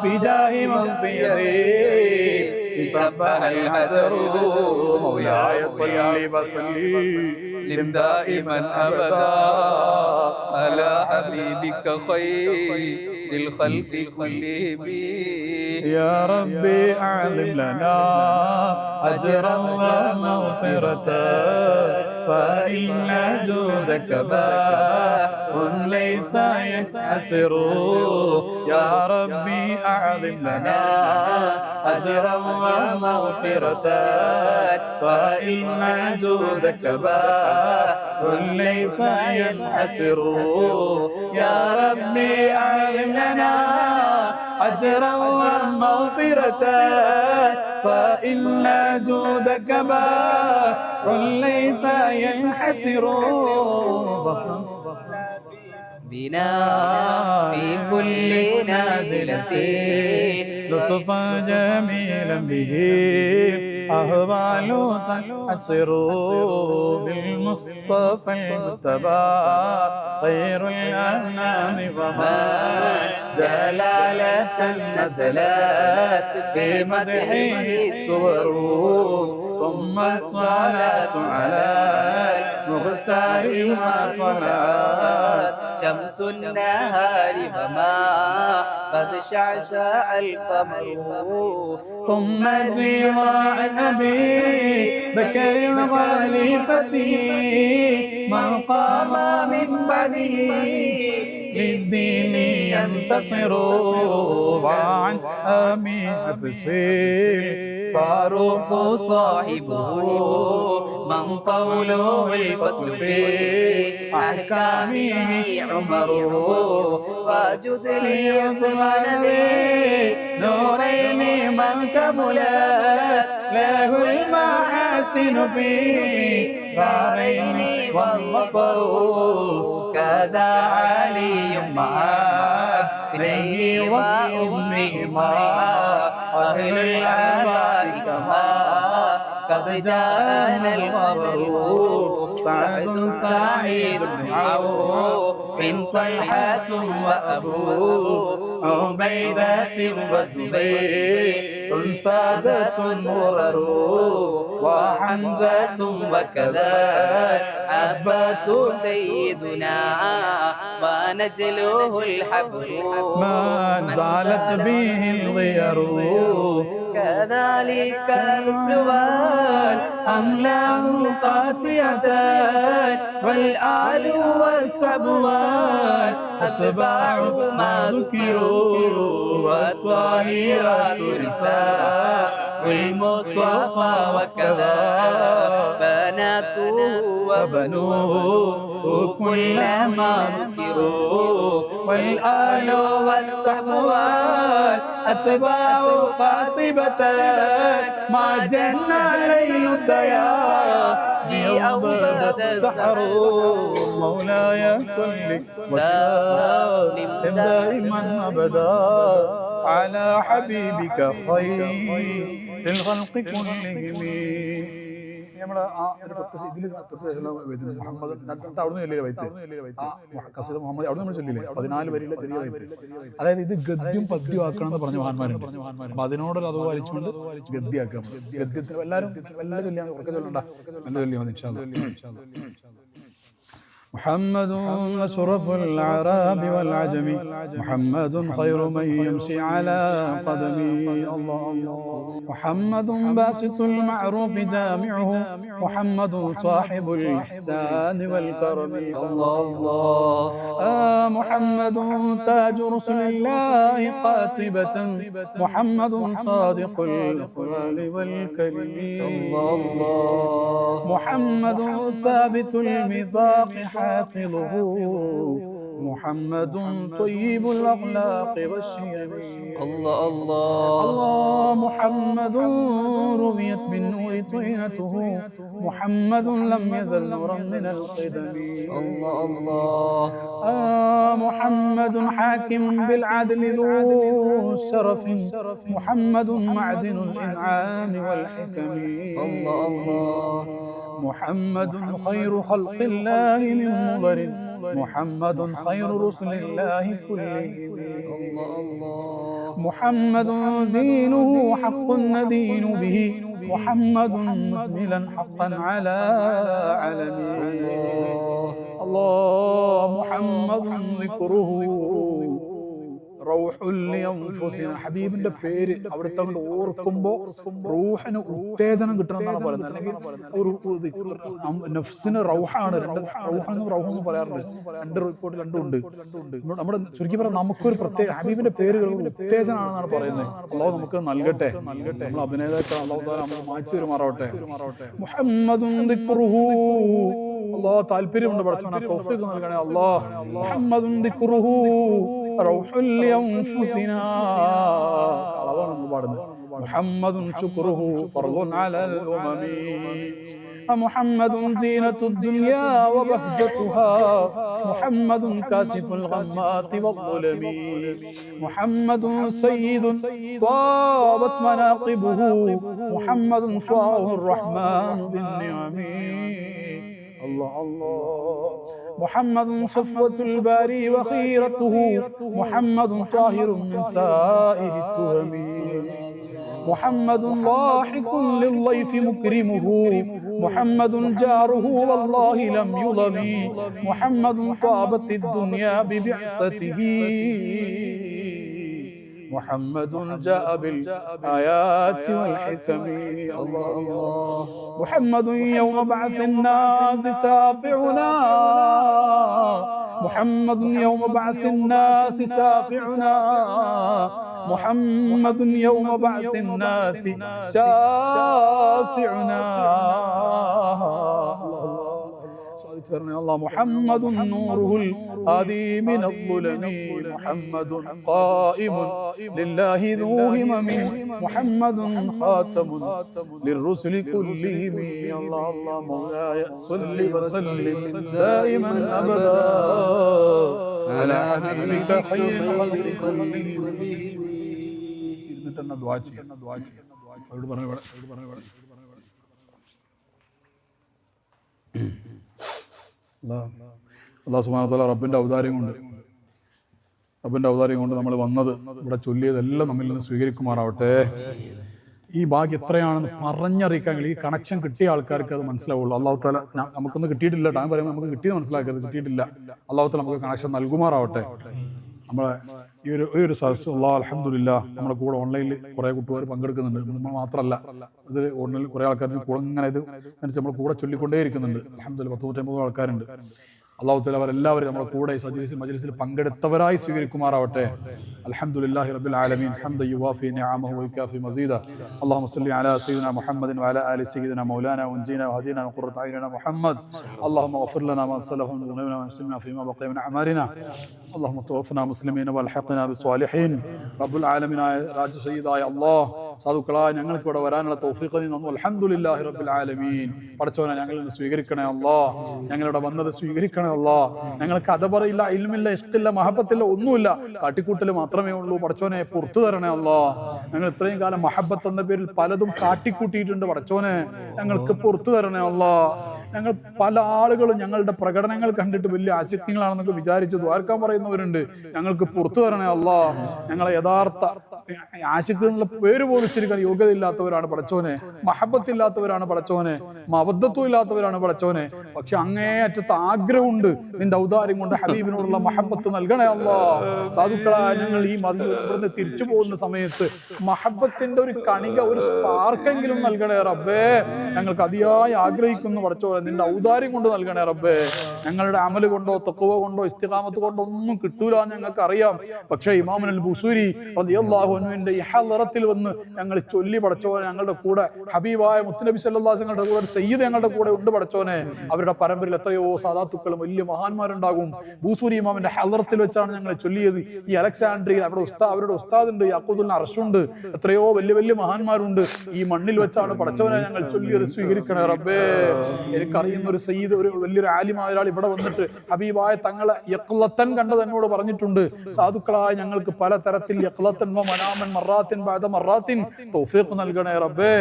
بجاه من في يدي سبح الحجر مولاي صل وسلم دائما أبدا على حبيبك خير الخلق كلهم يا ربي أعظم لنا أجرا ومغفرة فإن جودك باب ليس ينحسر يا ربي أعظم لنا أجرا ومغفرة فإن جودك باب ليس ينحسر يا ربي أعظم لنا أجرا ومغفرة فإن جودك بار ليس ينحسر بنا في كل نازلة لطفا جميلا به أهوال تنحصر بالمصطفى المجتبى خير الأنام وما جلالة نزلت في مدحه الصور ثم الصلاة على المختار ما طلعت شمس النهار وما قد شعشع القمر ثم الرضا عن أبي بكر خليفتي من قام من بعده للدين ينتصر وعن أبي حفصي فاروق صاحبه من قوله الفصل في أحكامه عمر فاجد لي عثمان ذي نورين من كملت له المحاسن في دارين والمطر كذا علي مع ابنيه وأمهما أهل الآباء كما قد جاءنا الخبر سعد سعيد بن عوف طلحة وأبو عبيدة وزبير سادة مرر وحمزة وكذا عباس سيدنا ونجله الحبر من زالت به الغير كذلك الرسل والأملاك قاطعتان والآل والصبوان أتباع ما ذكروا والطاهرات نساء المصطفى وكذا بناته وبنوه كلما ذكروا والآل والصحبوان أتباع قاطبتان ما جن ليل الضياء جيء بعد السحر مولاي صل وسلم دائما أبدا على حبيبك خير الخلق كلهم നമ്മുടെ ആ ഒരു ഇതിൽ മുഹമ്മദ് അവിടെ നിന്ന് വൈത്ത് കസീദ് മുഹമ്മദ് അവിടെ നമ്മൾ ചൊല്ലില്ലേ 14 വരിയിലെ ചെറിയ വൈത്ത് അതായത് ഇത് ഗദ്യം പദ്യം ആക്കണം എന്ന് പറഞ്ഞ മഹാന്മാരുണ്ട് അപ്പൊ അതിനോടൊരു അത് വലിച്ചുകൊണ്ട് ഗദ്യാക്കാം ഗദ്യത്തിന് എല്ലാവരും ചൊല്ലിയാൽ ഉറക്കെ ചൊല്ലണ്ട നല്ല ചൊല്ലിയാൽ മതി ഇൻഷാ അല്ലാഹ് محمد أشرف الأعراب والعجم محمد خير من يمشي على قدمه الله الله محمد باسط المعروف جامعه محمد صاحب الإحسان والكرم الله الله محمد تاج رسل الله قاتبة محمد صادق الأقوال والكلم الله الله محمد ثابت الميثاق حافظه محمد طيب الأخلاق والشيم الله الله الله محمد رويت بالنور طينته محمد لم يزل نورا من القدم الله الله محمد حاكم بالعدل ذو شرف محمد معدن الإنعام والحكم الله الله محمد خير خلق الله من مضر محمد خير رسل الله كلهم الله الله محمد دينه حق ندين به محمد مجملا حقا على علمه الله محمد ذكره ഹബീബിന്റെ പേര് അവിടുത്തെ അങ്ങോട്ട് ഓർക്കുമ്പോൾ റൂഹിന് ഉത്തേജനം കിട്ടണമെന്നാണ് പറയുന്നത്. അല്ലെങ്കിൽ ഒരു നഫ്സിന് റൗഹാണ്. റൗഹെന്നും റൗഹെന്ന് പറയാറുണ്ട്. രണ്ട് റിപ്പോർട്ട് രണ്ടുണ്ട്. നമ്മുടെ ചുരുക്കി പറയാം, നമുക്കൊരു പ്രത്യേക ഹബീബിന്റെ പേരുകൾ ഉത്തേജനാണെന്നാണ് പറയുന്നത്. അള്ളാഹു നമുക്ക് നൽകട്ടെ. നമ്മൾ അഭിനേതാക്കൾ അള്ളാഹു താല നമുക്ക് മാറ്റി വരുമാറാവട്ടെ. മുഹമ്മദുൻ ദിക്റുഹു അള്ളാഹ് താല്പര്യമുണ്ട് പഠിച്ചവൻ, തൗഫീഖ് നൽകണേ അള്ളാഹ്. മുഹമ്മദുൻ ദിക്റുഹു റൗഹുൽ ലിഅൻഫുസിനാ അള്ളാഹു നമ്മൾ പാടുന്നത്. മുഹമ്മദുൻ ശുക്റുഹു ഫർളുൻ അലൽ ഉമമി محمد زينة الدنيا وبهجتها محمد كاشف الغمات والظلم محمد سيد طابت مناقبه محمد شعره الرحمن بالنعم الله الله محمد صفوة الباري وخيرته محمد طاهر من سائر التهم محمد لاحق للضيف مكرمه محمد جاره والله لم يظلم محمد طابت الدنيا ببعثته محمد جاء بالآيات والحكم الله الله محمد يوم بعث الناس شافعنا محمد يوم بعث الناس شافعنا محمد يوم بعث الناس شافعنا الله محمد نوره الهادي من الظلم محمد قائم لله ذو همم محمد خاتم للرسل كلهم الله الله مولاي صل وسلم دائما ابدا على حبيبك خير الخلق كلهم ഇരുന്നിട്ട് ദുആ ചെയ്യാം. അവരോട് പറഞ്ഞു അല്ലാഹു സുബ്ഹാനഹു വ തആല റബ്ബിന്റെ ഔദാര്യം കൊണ്ട് നമ്മൾ വന്നത് ഇവിടെ ചൊല്ലിയതെല്ലാം നമ്മിൽ നിന്ന് സ്വീകരിക്കുമാറാവട്ടെ. ഈ ഭാഗ്യം എത്രയാണെന്ന് പറഞ്ഞറിയിക്കാൻ ഈ കണക്ഷൻ കിട്ടിയ ആൾക്കാർക്ക് അത് മനസ്സിലാവുള്ളൂ. അല്ലാഹു തആല നമുക്കൊന്നും കിട്ടിയിട്ടില്ല, ടൈം പറയുമ്പോൾ നമുക്ക് കിട്ടിയത് മനസ്സിലാക്കിയത് കിട്ടിയിട്ടില്ല. അല്ലാഹു തആല നമുക്ക് കണക്ഷൻ നൽകുമാറാവട്ടെ. നമ്മളെ ഈ ഒരു സദസ്സ് അല്ലാഹ് അൽഹംദുലില്ലാ നമ്മുടെ കൂടെ ഓൺലൈനിൽ കുറേ കുട്ടികൾ പങ്കെടുക്കുന്നുണ്ട്. നമ്മൾ മാത്രമല്ല, ഇത് ഓൺലൈനിൽ കുറേ ആൾക്കാർ കൂടെ ഇങ്ങനെ ഇത് നമ്മൾ കൂടെ ചൊല്ലിക്കൊണ്ടേയിരിക്കുന്നുണ്ട്. അൽഹംദുലില്ലാ 150 ആൾക്കാരുണ്ട്. അല്ലാഹു തആല അവരെല്ലാവരും നമ്മുടെ കൂടെ മജ്ലിസിൽ പങ്കെടുത്തവരായി സ്വീകരിക്കുമാറാവട്ടെ. അൽഹംദുലില്ലാഹി റബ്ബിൽ ആലമീൻ ഹംദൻ യുവാഫി നിഅമഹു വയുകാഫി മസീദ അല്ലാഹുമ്മ സല്ലി അലാ സയ്യിദിനാ മുഹമ്മദിൻ വഅലാ ആലി സയ്യിദിനാ മൗലാനാ വൻജീനാ വഹദീനാ വഖുറത അയ്യുനാ മുഹമ്മദ് അല്ലാഹുമ്മ ഗഫിർ ലനാ മാ സലഫ മിൻ ദുനൂബിനാ വൻസിൽനാ ഫീമാ ബഖിയ മിൻ അഅമാലിനാ അല്ലാഹുമ്മ തവഫനാ മുസ്ലിമീന വൽഹിഖ്നാ ബിസ്വാലിഹീൻ. റബ്ബുൽ ആലമീനായ രാജ സയ്യിദായ അല്ലാഹ് സാധുക്കളായ ഞങ്ങൾക്ക് ഇവിടെ വരാനുള്ള തൗഫീഖ് നീ തന്നു. അൽഹംദുലില്ലാഹി റബ്ബിൽ ആലമീൻ. പടച്ചവനെ ഞങ്ങളിൽ നിന്ന് സ്വീകരിക്കണേ അല്ലാഹ്. ഞങ്ങളുടെ വന്നത് സ്വീകരിക്കണേ അല്ലാഹ്. ഞങ്ങൾക്ക് അതബറില്ല, ഇൽമില്ല, ഇഷ്കില്ല, മഹബത്തില്ല, ഒന്നുമില്ല, കാട്ടിക്കൂട്ടൽ മാത്രമേ ഉള്ളൂ. പടച്ചോനെ പുറത്തു തരണേ അല്ലാഹ്. ഞങ്ങൾ ഇത്രയും കാലം മഹബത്ത് എന്ന പേരിൽ പലതും കാട്ടിക്കൂട്ടിയിട്ടുണ്ട്. പടച്ചോനെ ഞങ്ങൾക്ക് പുറത്തു തരണേ അല്ലാഹ്. ഞങ്ങൾ പല ആളുകളും ഞങ്ങളുടെ പ്രകടനങ്ങൾ കണ്ടിട്ട് വലിയ ആശക്തികളാണെന്നൊക്കെ വിചാരിച്ച് ദ്വാരക്കാൻ പറയുന്നവരുണ്ട്. ഞങ്ങൾക്ക് പുറത്തു തരണേ അല്ലാഹ്. ഞങ്ങളെ യഥാർത്ഥ ആശിക്ക് എന്നുള്ള പേര് പോലും ഉച്ചരിക്കാൻ യോഗ്യതയില്ലാത്തവരാണ് പടച്ചോനെ, മഹബത്തില്ലാത്തവരാണ് പടച്ചോനെ, മബദ്ധത്വം ഇല്ലാത്തവരാണ് പടച്ചോനെ. പക്ഷെ അങ്ങേയറ്റത്ത് ആഗ്രഹമുണ്ട് നിന്റെ ഔദാര്യം കൊണ്ട് ഹബീബിനോടുള്ള മഹബത്ത് നൽകണേ അല്ലാഹ്. സാധുക്കളായ ഞങ്ങൾ ഈ ഇവിടുന്ന് തിരിച്ചു പോകുന്ന സമയത്ത് മഹബത്തിന്റെ ഒരു കണിക, ഒരു സ്പാർക്കെങ്കിലും നൽകണേ റബ്ബേ. ഞങ്ങൾക്ക് അതിയായി ആഗ്രഹിക്കുന്നു പടച്ചോനെ, നിന്റെ ഔദാര്യം കൊണ്ട് നൽകണേ റബ്ബേ. ഞങ്ങളുടെ അമല് കൊണ്ടോ തഖ്വ കൊണ്ടോ ഇസ്തിഖാമത്ത് കൊണ്ടോ ഒന്നും കിട്ടൂല ഞങ്ങൾക്ക് അറിയാം. പക്ഷേ ഇമാമുൽ ബുസൂരി റളിയല്ലാഹു അൻഹുവിന്റെ ഈ ഹളറത്തിൽ വന്ന് ഞങ്ങൾ ചൊല്ലി പടച്ചോനെ, ഞങ്ങളുടെ കൂടെ ഹബീബായ മുത്തുനബി സല്ലല്ലാഹു അലൈഹി വസല്ലമയുടെ കൂടെ സയ്യിദ് ഞങ്ങളുടെ കൂടെ ഉണ്ട് പടച്ചോനെ. അവരുടെ പരമ്പരയിൽ എത്രയോ സാദാത്തുക്കളും വലിയ മഹാന്മാരുണ്ടാകും. ബൂസൂരി ഇമാമിന്റെ ഹളറത്തിൽ വെച്ചാണ് ഞങ്ങൾ ചൊല്ലിയത്. ഈ അലക്സാണ്ട്രിയയിൽ അവരുടെ ഉസ്താദുണ്ട്, യാഖൂദുൽ അർഷുണ്ട്, എത്രയോ വലിയ വലിയ മഹാന്മാരുണ്ട്. ഈ മണ്ണിൽ വെച്ചാണ് പടച്ചവനെ ഞങ്ങൾ ചൊല്ലിയത്. സ്വീകരിക്കണേ റബ്ബേ. എനിക്കറിയുന്ന ഒരു സയ്യിദ്, ഒരു വലിയൊരു ആലിമായ ഒരാൾ ഇവിടെ വന്നിട്ട് ഹബീബായ തങ്ങളെ യഖ്ലത്തൻ കണ്ടത് എന്നോട് പറഞ്ഞിട്ടുണ്ട്. സാധുക്കളായ ഞങ്ങൾക്ക് പലതരത്തിൽ യഖ്ലത്തൻ വ മനാമൻ മറാത്തിൻ ബഅദ മറാത്തിൻ തൗഫീഖ് നൽകണേ റബ്ബേ.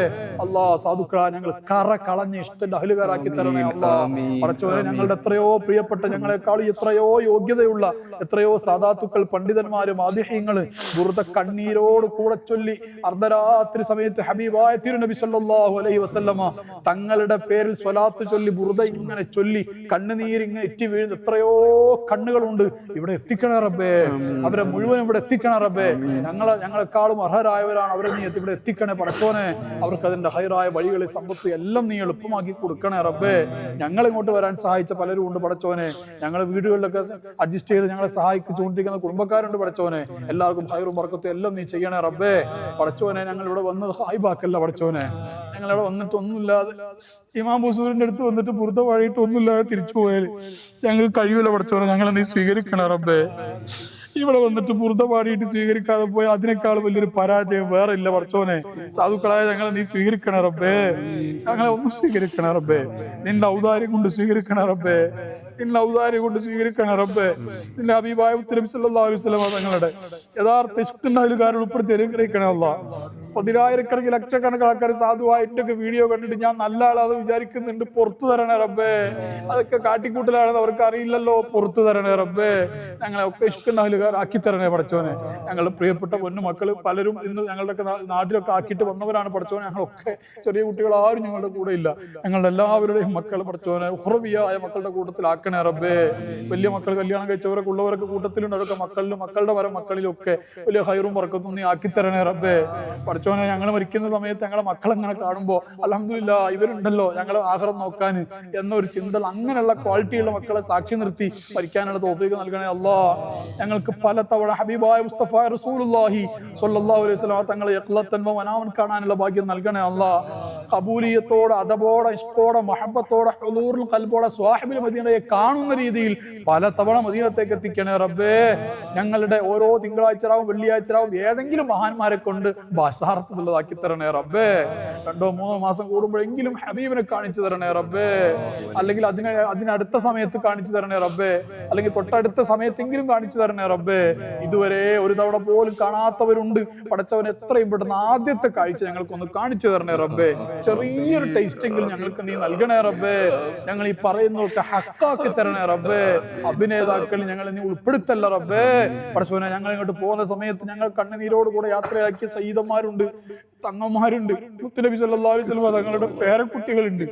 അല്ലാഹ് സാധുക്കളായ ഞങ്ങൾ കറ കളഞ്ഞ് ഇഷ്ടത്തിന്റെ അഹ്ലുകാരാക്കി തരണേ അല്ലാഹ്. പടച്ചവനെ ഞങ്ങളുടെ എത്രയോ പ്രിയപ്പെട്ട, ഞങ്ങളെക്കാൾ എത്രയോ യോഗ്യതയുള്ള എത്രയോ സാദാത്തുക്കൾ, പണ്ഡിതന്മാര്, മാദിഹീങ്ങള് ബുർദ കണ്ണീരോട് കൂടെ ചൊല്ലി അർദ്ധരാത്രി സമയത്ത് ഹബീബായ തിരുനബി സല്ലല്ലാഹു അലൈഹി വസല്ലമ തങ്ങളുടെ പേരിൽ സ്വലാത്ത് ചൊല്ലി ബുർദ ഇങ്ങനെ ചൊല്ലി കണ്ണുനീരിങ്ങനെ എറ്റി വീഴുന്ന എത്രയോ കണ്ണുകളുണ്ട്. ഇവിടെ എത്തിക്കണേ റബ്ബേ. അവരെ മുഴുവൻ ഇവിടെ എത്തിക്കണേ റബ്ബേ. ഞങ്ങളെക്കാളും അർഹരായവരാണ്. അവരെ നീ ഇവിടെ എത്തിക്കണേ പടച്ചോനെ. അവർക്ക് അതിന്റെ ഹൈറായ വഴികളിൽ സമ്പത്ത് എല്ലാം നീ എളുപ്പമാക്കി കൊടുക്കണേ റബ്ബേ. ഞങ്ങൾ ഇങ്ങോട്ട് വരാൻ സഹായിച്ച പലരും ഉണ്ട് പടച്ചോനെ. ഞങ്ങളെ വീടുകളിലൊക്കെ അഡ്ജസ്റ്റ് ചെയ്ത് ഞങ്ങളെ സഹായിച്ചുകൊണ്ടിരിക്കുന്ന കുടുംബക്കാരുണ്ട് പടച്ചോനെ. എല്ലാവർക്കും ഹൈറും ബർക്കത്തും എല്ലാം നീ ചെയ്യണേ റബ്ബേ. പടച്ചോനെ ഞങ്ങൾ ഇവിടെ വന്നത് ഹായിബാക്കല്ല പടച്ചോനെ. ഞങ്ങളിവിടെ വന്നിട്ട് ഒന്നുമില്ലാതെ ഇമാം ബുസൂരിന്റെ അടുത്ത് വന്നിട്ട് പുറത്ത വഴിയിട്ട് ഒന്നുമില്ലാതെ തിരിച്ചു പോയാൽ ഞങ്ങൾക്ക് കഴിയൂല പടച്ചോനെ. ഞങ്ങളെ നീ സ്വീകരിക്കണേ റബ്ബേ. ഇവിടെ വന്നിട്ട് പുറത്ത പാടിയിട്ട് സ്വീകരിക്കാതെ പോയ അതിനേക്കാൾ വലിയൊരു പരാജയം വേറെ ഇല്ല പടച്ചോനെ. സാധുക്കളായ ഞങ്ങളെ നീ സ്വീകരിക്കണേ റബ്ബേ. ഞങ്ങളെ ഒന്ന് സ്വീകരിക്കണേ റബ്ബേ. നിന്റെ ഔദാര്യം കൊണ്ട് സ്വീകരിക്കണേ റബ്ബേ. നിന്റെ ഔദാര്യം കൊണ്ട് സ്വീകരിക്കണേ റബ്ബേ. നിന്റെ ഹബീബായ മുത്തുനബി സല്ലല്ലാഹു അലൈഹി വസല്ലം തങ്ങളുടെ യഥാർത്ഥ ഇഷ്ടക്കാരിൽ ഉൾപ്പെടുത്തി അനുഗ്രഹിക്കണേ അല്ലാഹ്. 10,000 ലക്ഷക്കണക്കിന് ആൾക്കാർ സാധുവായ എന്റെയൊക്കെ വീഡിയോ കണ്ടിട്ട് ഞാൻ നല്ല ആളാന്ന് വിചാരിക്കുന്നുണ്ട്. പുറത്തു തരണേ റബ്ബേ. അതൊക്കെ കാട്ടിക്കൂട്ടലാണെന്ന് അവർക്ക് അറിയില്ലല്ലോ. പുറത്തു തരണേ റബ്ബേ. ഞങ്ങളെ ഒക്കെ ഇഷ്ടക്കാരാക്കി തരണേ പടച്ചോനെ. ഞങ്ങളുടെ പ്രിയപ്പെട്ട പൊന്നു മക്കള് പലരും ഇന്ന് ഞങ്ങളുടെയൊക്കെ നാട്ടിലൊക്കെ ആക്കിയിട്ട് വന്നവരാണ് പടച്ചോനെ. ഞങ്ങളൊക്കെ ചെറിയ കുട്ടികൾ ആരും ഞങ്ങളുടെ കൂടെ ഇല്ല. ഞങ്ങളുടെ എല്ലാവരുടെയും മക്കൾ പടച്ചോനെ ഉഹ്റവിയായ മക്കളുടെ കൂട്ടത്തിലാക്കണേ റബ്ബേ. വലിയ മക്കൾ കല്യാണം കഴിച്ചവരൊക്കെ ഉള്ളവരൊക്കെ കൂട്ടത്തിലുണ്ട്. അവരൊക്കെ മക്കളിലും മക്കളുടെ വരെ മക്കളിലൊക്കെ വലിയ ഹൈറും ബർക്കത്തും നീ ആക്കിത്തരണേ റബ്ബേ. പടച്ചോനെ ഞങ്ങൾ മരിക്കുന്ന സമയത്ത് ഞങ്ങളെ മക്കളെങ്ങനെ കാണുമ്പോൾ അൽഹംദുലില്ലാ ഇവരുണ്ടല്ലോ ഞങ്ങൾ ആഖിറം നോക്കാൻ എന്നൊരു ചിന്ത, അങ്ങനെയുള്ള ക്വാളിറ്റിയുള്ള മക്കളെ സാക്ഷി നിർത്തി മരിക്കാനുള്ള തൗഫീഖ് നൽകണേ അല്ലാഹ്. ഞങ്ങൾക്ക് പല തവണ ഹബീബായ മുസ്തഫ റസൂലുള്ളാഹി സ്വല്ലല്ലാഹു അലൈഹി വസല്ലം തങ്ങളെ യഖ്ലത്തൻ വ മനാമൻ കാണാനുള്ള ഭാഗ്യം നൽകണേ അല്ലാഹ്. ഖബൂലിയത്തോടെ, അദബോടെ, ഇഷ്കോടെ, മഹബത്തോടെ, ഹുളൂറുൽ ഖൽബോടെ സ്വഹാബിൽ മദീനയെ കാണുന്ന രീതിയിൽ പല തവണ മദീനത്തേക്ക് എത്തിക്കണേ റബ്ബേ. ഞങ്ങളുടെ ഓരോ തിങ്കളാഴ്ചരാവും വെള്ളിയാഴ്ചരാവും ഏതെങ്കിലും മഹാന്മാരെ കൊണ്ട് ഭാഷാർത്ഥമുള്ളതാക്കി തരണേ റബ്ബേ. 2-3 മാസം കൂടുമ്പോഴെങ്കിലും ഹബീബിനെ കാണിച്ചു തരണേ റബ്ബേ. അല്ലെങ്കിൽ അതിനടുത്ത സമയത്ത് കാണിച്ചു തരണേ റബ്ബേ. അല്ലെങ്കിൽ തൊട്ടടുത്ത സമയത്തെങ്കിലും കാണിച്ചു തരണേ റബ്ബേ. ഇതുവരെ ഒരു തവണ പോലും കാണാത്തവരുണ്ട് പടച്ചവൻ. എത്രയും പെട്ടെന്ന് ആദ്യത്തെ കാഴ്ച ഞങ്ങൾക്കൊന്ന് കാണിച്ചു തരണേ റബ്ബേ. ചെറിയൊരു ടേസ്റ്റ് എങ്കിലും ഞങ്ങൾക്ക് നീ നൽകണേ റബ്ബേ. ഞങ്ങൾ ഈ പറയുന്നതൊക്കെ ഹക്കാക്കി തരണേ റബ്ബേ. അഭിനേതാക്കളിൽ ഞങ്ങൾ നീ ഉൾപ്പെടുത്തല്ല റബ്ബേ. പടച്ചവനെ ഞങ്ങൾ ഇങ്ങോട്ട് പോകുന്ന സമയത്ത് ഞങ്ങൾ കണ്ണുനീരോട് കൂടെ യാത്രയാക്കിയ സയ്യിദന്മാരുണ്ട്, തങ്ങന്മാരുണ്ട്, മുത്തുനബി സല്ലല്ലാഹു അലൈഹി വസല്ലം തങ്ങളുടെ പേരക്കുട്ടികളുണ്ട്.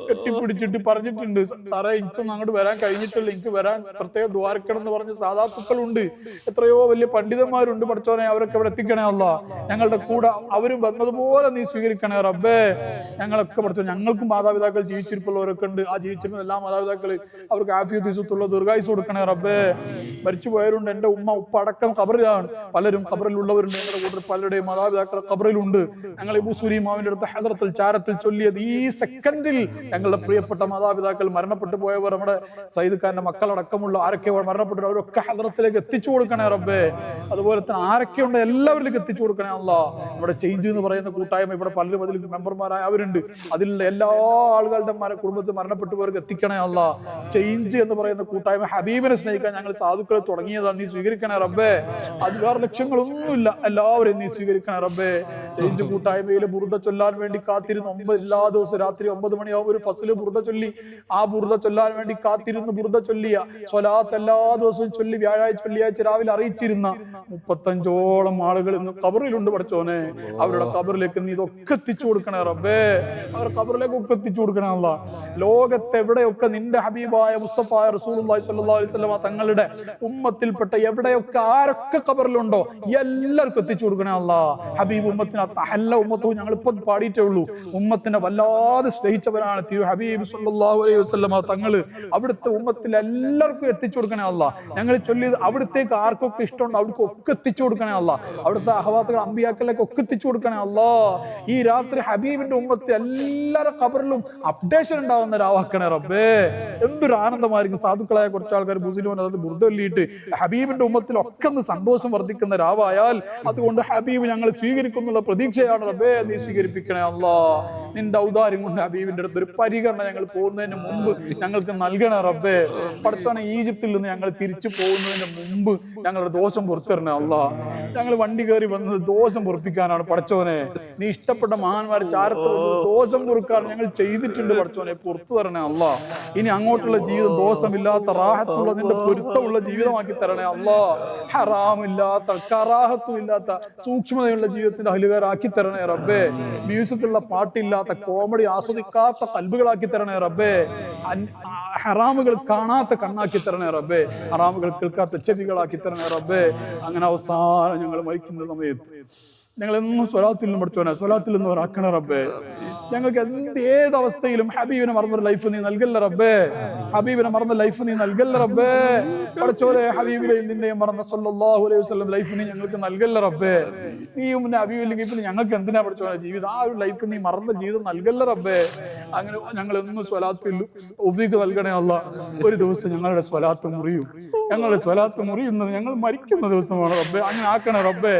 കെട്ടിപ്പിടിച്ചിട്ട് പറഞ്ഞിട്ടുണ്ട്, സാറേ എനിക്കൊന്നും അങ്ങോട്ട് വരാൻ കഴിഞ്ഞിട്ടില്ല, എനിക്ക് വരാൻ പ്രത്യേകം ദ്വാരക്കണം എന്ന് പറഞ്ഞ് സാദാത്തുക്കളുണ്ട്. എത്രയോ വലിയ പണ്ഡിതന്മാരുണ്ട് പടച്ചോനെ. അവരൊക്കെ ഇവിടെ എത്തിക്കണേ അല്ലാഹ്. ഞങ്ങളുടെ കൂടെ അവരും വന്നതുപോലെ നീ സ്വീകരിക്കണേ റബ്ബേ. ഞങ്ങളൊക്കെ പഠിച്ചോ, ഞങ്ങൾക്കും മാതാപിതാക്കൾ ജീവിച്ചിരിപ്പുള്ളവരൊക്കെ ഉണ്ട്. ആ ജീവിച്ചിരുന്ന എല്ലാ മാതാപിതാക്കൾ അവർക്ക് ആഫിയത്ത് ഇസ്സത്തുള്ള ദീർഘായുസ്സ് കൊടുക്കണേ റബ്ബേ. മരിച്ചു പോയവരുണ്ട്. എൻ്റെ ഉമ്മ ഉപ്പ അടക്കം ഖബറിലാണ്. പലരും ഖബറിലുള്ളവരുണ്ട്. ഞങ്ങളുടെ കൂട്ടത്തിൽ പലരുടെയും മാതാപിതാക്കൾ ഖബറിലുണ്ട്. ഞങ്ങൾ ബൂസൂരി ഇമാമിന്റെ അടുത്ത് ഹദറത്തുൽ ചാരത്തിൽ ചൊല്ലിയത് ഈ സെക്കൻഡിൽ ഞങ്ങളുടെ പ്രിയപ്പെട്ട മാതാപിതാക്കൾ മരണപ്പെട്ടു പോയവർ, നമ്മുടെ സയ്യിദ് ഖാന്റെ മക്കളടക്കമുള്ള ആരൊക്കെ മരണപ്പെട്ടു അവരൊക്കെ ഹദറത്തിലേക്ക് എത്തിച്ചു കൊടുക്കണേ റബ്ബേ. അതുപോലെ തന്നെ ആരൊക്കെ ഉണ്ട് എല്ലാവരിലേക്ക് എത്തിച്ചു കൊടുക്കണേ അല്ലാഹ്. ഇവിടെ ചേഞ്ച് എന്ന് പറയുന്ന കൂട്ടായ്മ, ഇവിടെ പലരും അതിൽ മെമ്പർമാരായ അവരുണ്ട്. അതിലുള്ള എല്ലാ ആളുകളുടെ കുടുംബത്തിൽ മരണപ്പെട്ടവർക്ക് എത്തിക്കണേ അല്ലാഹ്. ചേഞ്ച് എന്ന് പറയുന്ന കൂട്ടായ്മ ഹബീബിനെ സ്നേഹിക്കാൻ ഞങ്ങൾ സാധുക്കളെ തുടങ്ങിയതാണ്. നീ സ്വീകരിക്കണേ റബ്ബേ. അത് വേറെ ലക്ഷ്യങ്ങളൊന്നുമില്ല, എല്ലാവരെയും നീ സ്വീകരിക്കണേ റബ്ബേ. ചേഞ്ച് കൂട്ടായ്മയിൽ ബുർദ ചൊല്ലാൻ വേണ്ടി കാത്തിരുന്നു. എല്ലാ ദിവസവും രാത്രി 9 മണിയാവും ഒരു ഫസ്ല് ബുർദ ചൊല്ലി, ആ ബുർദ ചൊല്ലാൻ വേണ്ടി കാത്തിരുന്ന് ബുർദ ചൊല്ലിയ സ്വലാത്ത് എല്ലാ ദിവസവും ചൊല്ലി വ്യാഴാഴ്ച വെള്ളിയാഴ്ച രാവിലെ അറിയിച്ചിരുന്ന 35ഓളം ആളുകൾ ഇന്ന് ഖബറിലുണ്ട് പടച്ചോനെ. അവരുടെ ഖബറിലേക്ക് നീ ഇതൊക്കെ എത്തിച്ചു കൊടുക്കണേ റബ്ബേ. അവർ ഖബറിലേക്ക് ഒക്കെ എത്തിച്ചു കൊടുക്കണേ അല്ലാഹ്. ലോകത്തെവിടെയൊക്കെ നിന്റെ ഹബീബായ മുസ്തഫ റസൂലുള്ളാഹി സ്വല്ലല്ലാഹു അലൈഹി വസല്ലം തങ്ങളുടെ ഉമ്മത്തിൽപ്പെട്ട എവിടെയൊക്കെ ആരൊക്കെ ഖബറിലുണ്ടോ എല്ലാവർക്കും എത്തിച്ചു കൊടുക്കണേ അല്ലാഹ്. ഹബീബ് ഉമ്മത്തിന് അഹല്ല ഉമ്മത്തു, ഞങ്ങൾ ഇപ്പൊ പാടിയിട്ടേ ഉള്ളൂ. ഉമ്മത്തിനെ വല്ലാതെ സ്നേഹിച്ചവരാണ് തിരു ഹബീബ് സല്ലല്ലാഹു അലൈഹി വസല്ലമ തങ്ങള്. അവിടുത്തെ ഉമ്മത്തിൽ എല്ലാവർക്കും എത്തിച്ചു കൊടുക്കണേ അല്ലാ. ഞങ്ങൾ ചൊല്ലിയത് അവിടത്തേക്ക് ആർക്കൊക്കെ ഇഷ്ടമുണ്ട് അവർക്കൊക്കെ എത്തിച്ചു കൊടുക്കണേ അല്ലാ. അവിടുത്തെ അഹവാത്തുകൾ അമ്പിയാക്കളിലേക്ക് ഒക്കെ എത്തിച്ചു കൊടുക്കണേ അല്ലാ. ഈ രാത്രി ഹബീബിന്റെ ഉമ്മത്ത് എല്ലാവരുടെ ഖബറിലും അപ്ഡേഷൻ ഉണ്ടാവുന്ന രാവാക്കണേ റബ്ബേ. എന്തൊരു ആനന്ദമായിരിക്കും. സാധുക്കളായ കുറച്ച് ആൾക്കാർ ബുസിലോൻ അതായത് ബുർദല്ലിയിട്ട് ഹബീബിന്റെ ഉമ്മത്തിൽ ഒക്കെ ഒന്ന് സന്തോഷം വർദ്ധിക്കുന്ന രാവായാൽ അതുകൊണ്ട് ഹബീബ് ഞങ്ങൾ സ്വീകരിക്കുന്നുള്ള പ്രതീക്ഷയാണ് റബ്ബേ. നീ സ്വീകരിപ്പിക്കണേ അല്ലാ. നിന്റെ ഔദാര്യം കൊണ്ട് ഹബീബിന്റെ അടുത്ത് ഒരു പരിഗണന ഞങ്ങൾ പോകുന്നതിന് മുമ്പ് ഞങ്ങൾക്ക് നൽകണേ റബ്ബേ. പടച്ചോനെ, ഈജിപ്തിൽ നിന്ന് ഞങ്ങൾ തിരിച്ചു പോകുന്നതിന് മുമ്പ് ഞങ്ങളുടെ ദോഷം പുറത്തു തരണേ അല്ലാ. ഞങ്ങൾ വണ്ടി കയറി വന്നത് ദോഷം പൊറപ്പിക്കാനാണ് പടച്ചോനെ. നീ ഇഷ്ടപ്പെട്ട മഹാന്മാരെ ചാരത്ത് ദോഷം പൊറുക്കാൻ ഞങ്ങൾ ചെയ്തിട്ടുണ്ട് പടച്ചോനെ, പുറത്തു തരണേ അല്ലാ. ഇനി അങ്ങോട്ടുള്ള ജീവിതം ദോഷമില്ലാത്ത റാഹത്തുള്ള നിന്റെ പൊരുത്തമുള്ള ജീവിതമാക്കി തരണേ അല്ലാ. ഹറാമില്ലാത്ത കറാഹത്തും ഇല്ലാത്ത സൂക്ഷ്മതയുള്ള ജീവിതത്തിന്റെ അഹലുകാരാക്കി തരണേ റബ്ബേ. മ്യൂസിക്കുള്ള പാട്ടില്ലാത്ത കോമഡി ആസ്വദിക്കാത്ത കൽബുകളാക്കി തരണേ റബ്ബേ. ഹറാമുകൾ കാണാത്ത കണ്ണാക്കി തരണേ റബ്ബേ. ഹറാമുകൾ കേൾക്കാത്ത ചെവികളാക്കി തരണേ റബ്ബേ. അങ്ങനെ അവസാനം ഞങ്ങൾ മരിക്കുന്ന സമയത്ത് ഞങ്ങൾ എന്നും സ്വലാത്തിൽ നിന്ന് പഠിച്ചോനെ, സ്വലാത്തിൽ നിന്ന് ഒരാക്കണ റബ്ബേ. ഞങ്ങൾക്ക് ഏത് അവസ്ഥയിലും ഹബീബിനെ മറന്നൊരു ലൈഫ് നീ നൽകല്ല റബ്ബേ. ഹബീബിനെ മറന്ന ലൈഫ് നീ നൽകല്ല റബ്ബേ. പഠിച്ചോനെ, ഹബീബിനെയും നിന്നെയും മറന്ന സല്ലല്ലാഹു അലൈഹി വസല്ലം ലൈഫ് നീ ഞങ്ങൾക്ക് നൽകല്ല റബ്ബേ. നീയും പിന്നെ ഹബീബില്ലെങ്കിൽ പിന്നെ ഞങ്ങൾക്ക് എന്തിനാ പഠിച്ചോനെ ജീവിതം? ആ ഒരു ലൈഫ് നീ മറന്ന ജീവിതം നൽകല്ല റബ്ബേ. അങ്ങനെ ഞങ്ങൾ എന്നും സ്വലാത്തിൽ തൗഫീഖ് നൽകണേ അല്ലാ. ഒരു ദിവസം ഞങ്ങളുടെ സ്വലാത്ത് മുറിയും. ഞങ്ങളുടെ സ്വലാത്ത് മുറിയുന്നത് ഞങ്ങൾ മരിക്കുന്ന ദിവസമാണ് റബ്ബേ. അങ്ങനെ ആക്കണേ റബ്ബേ.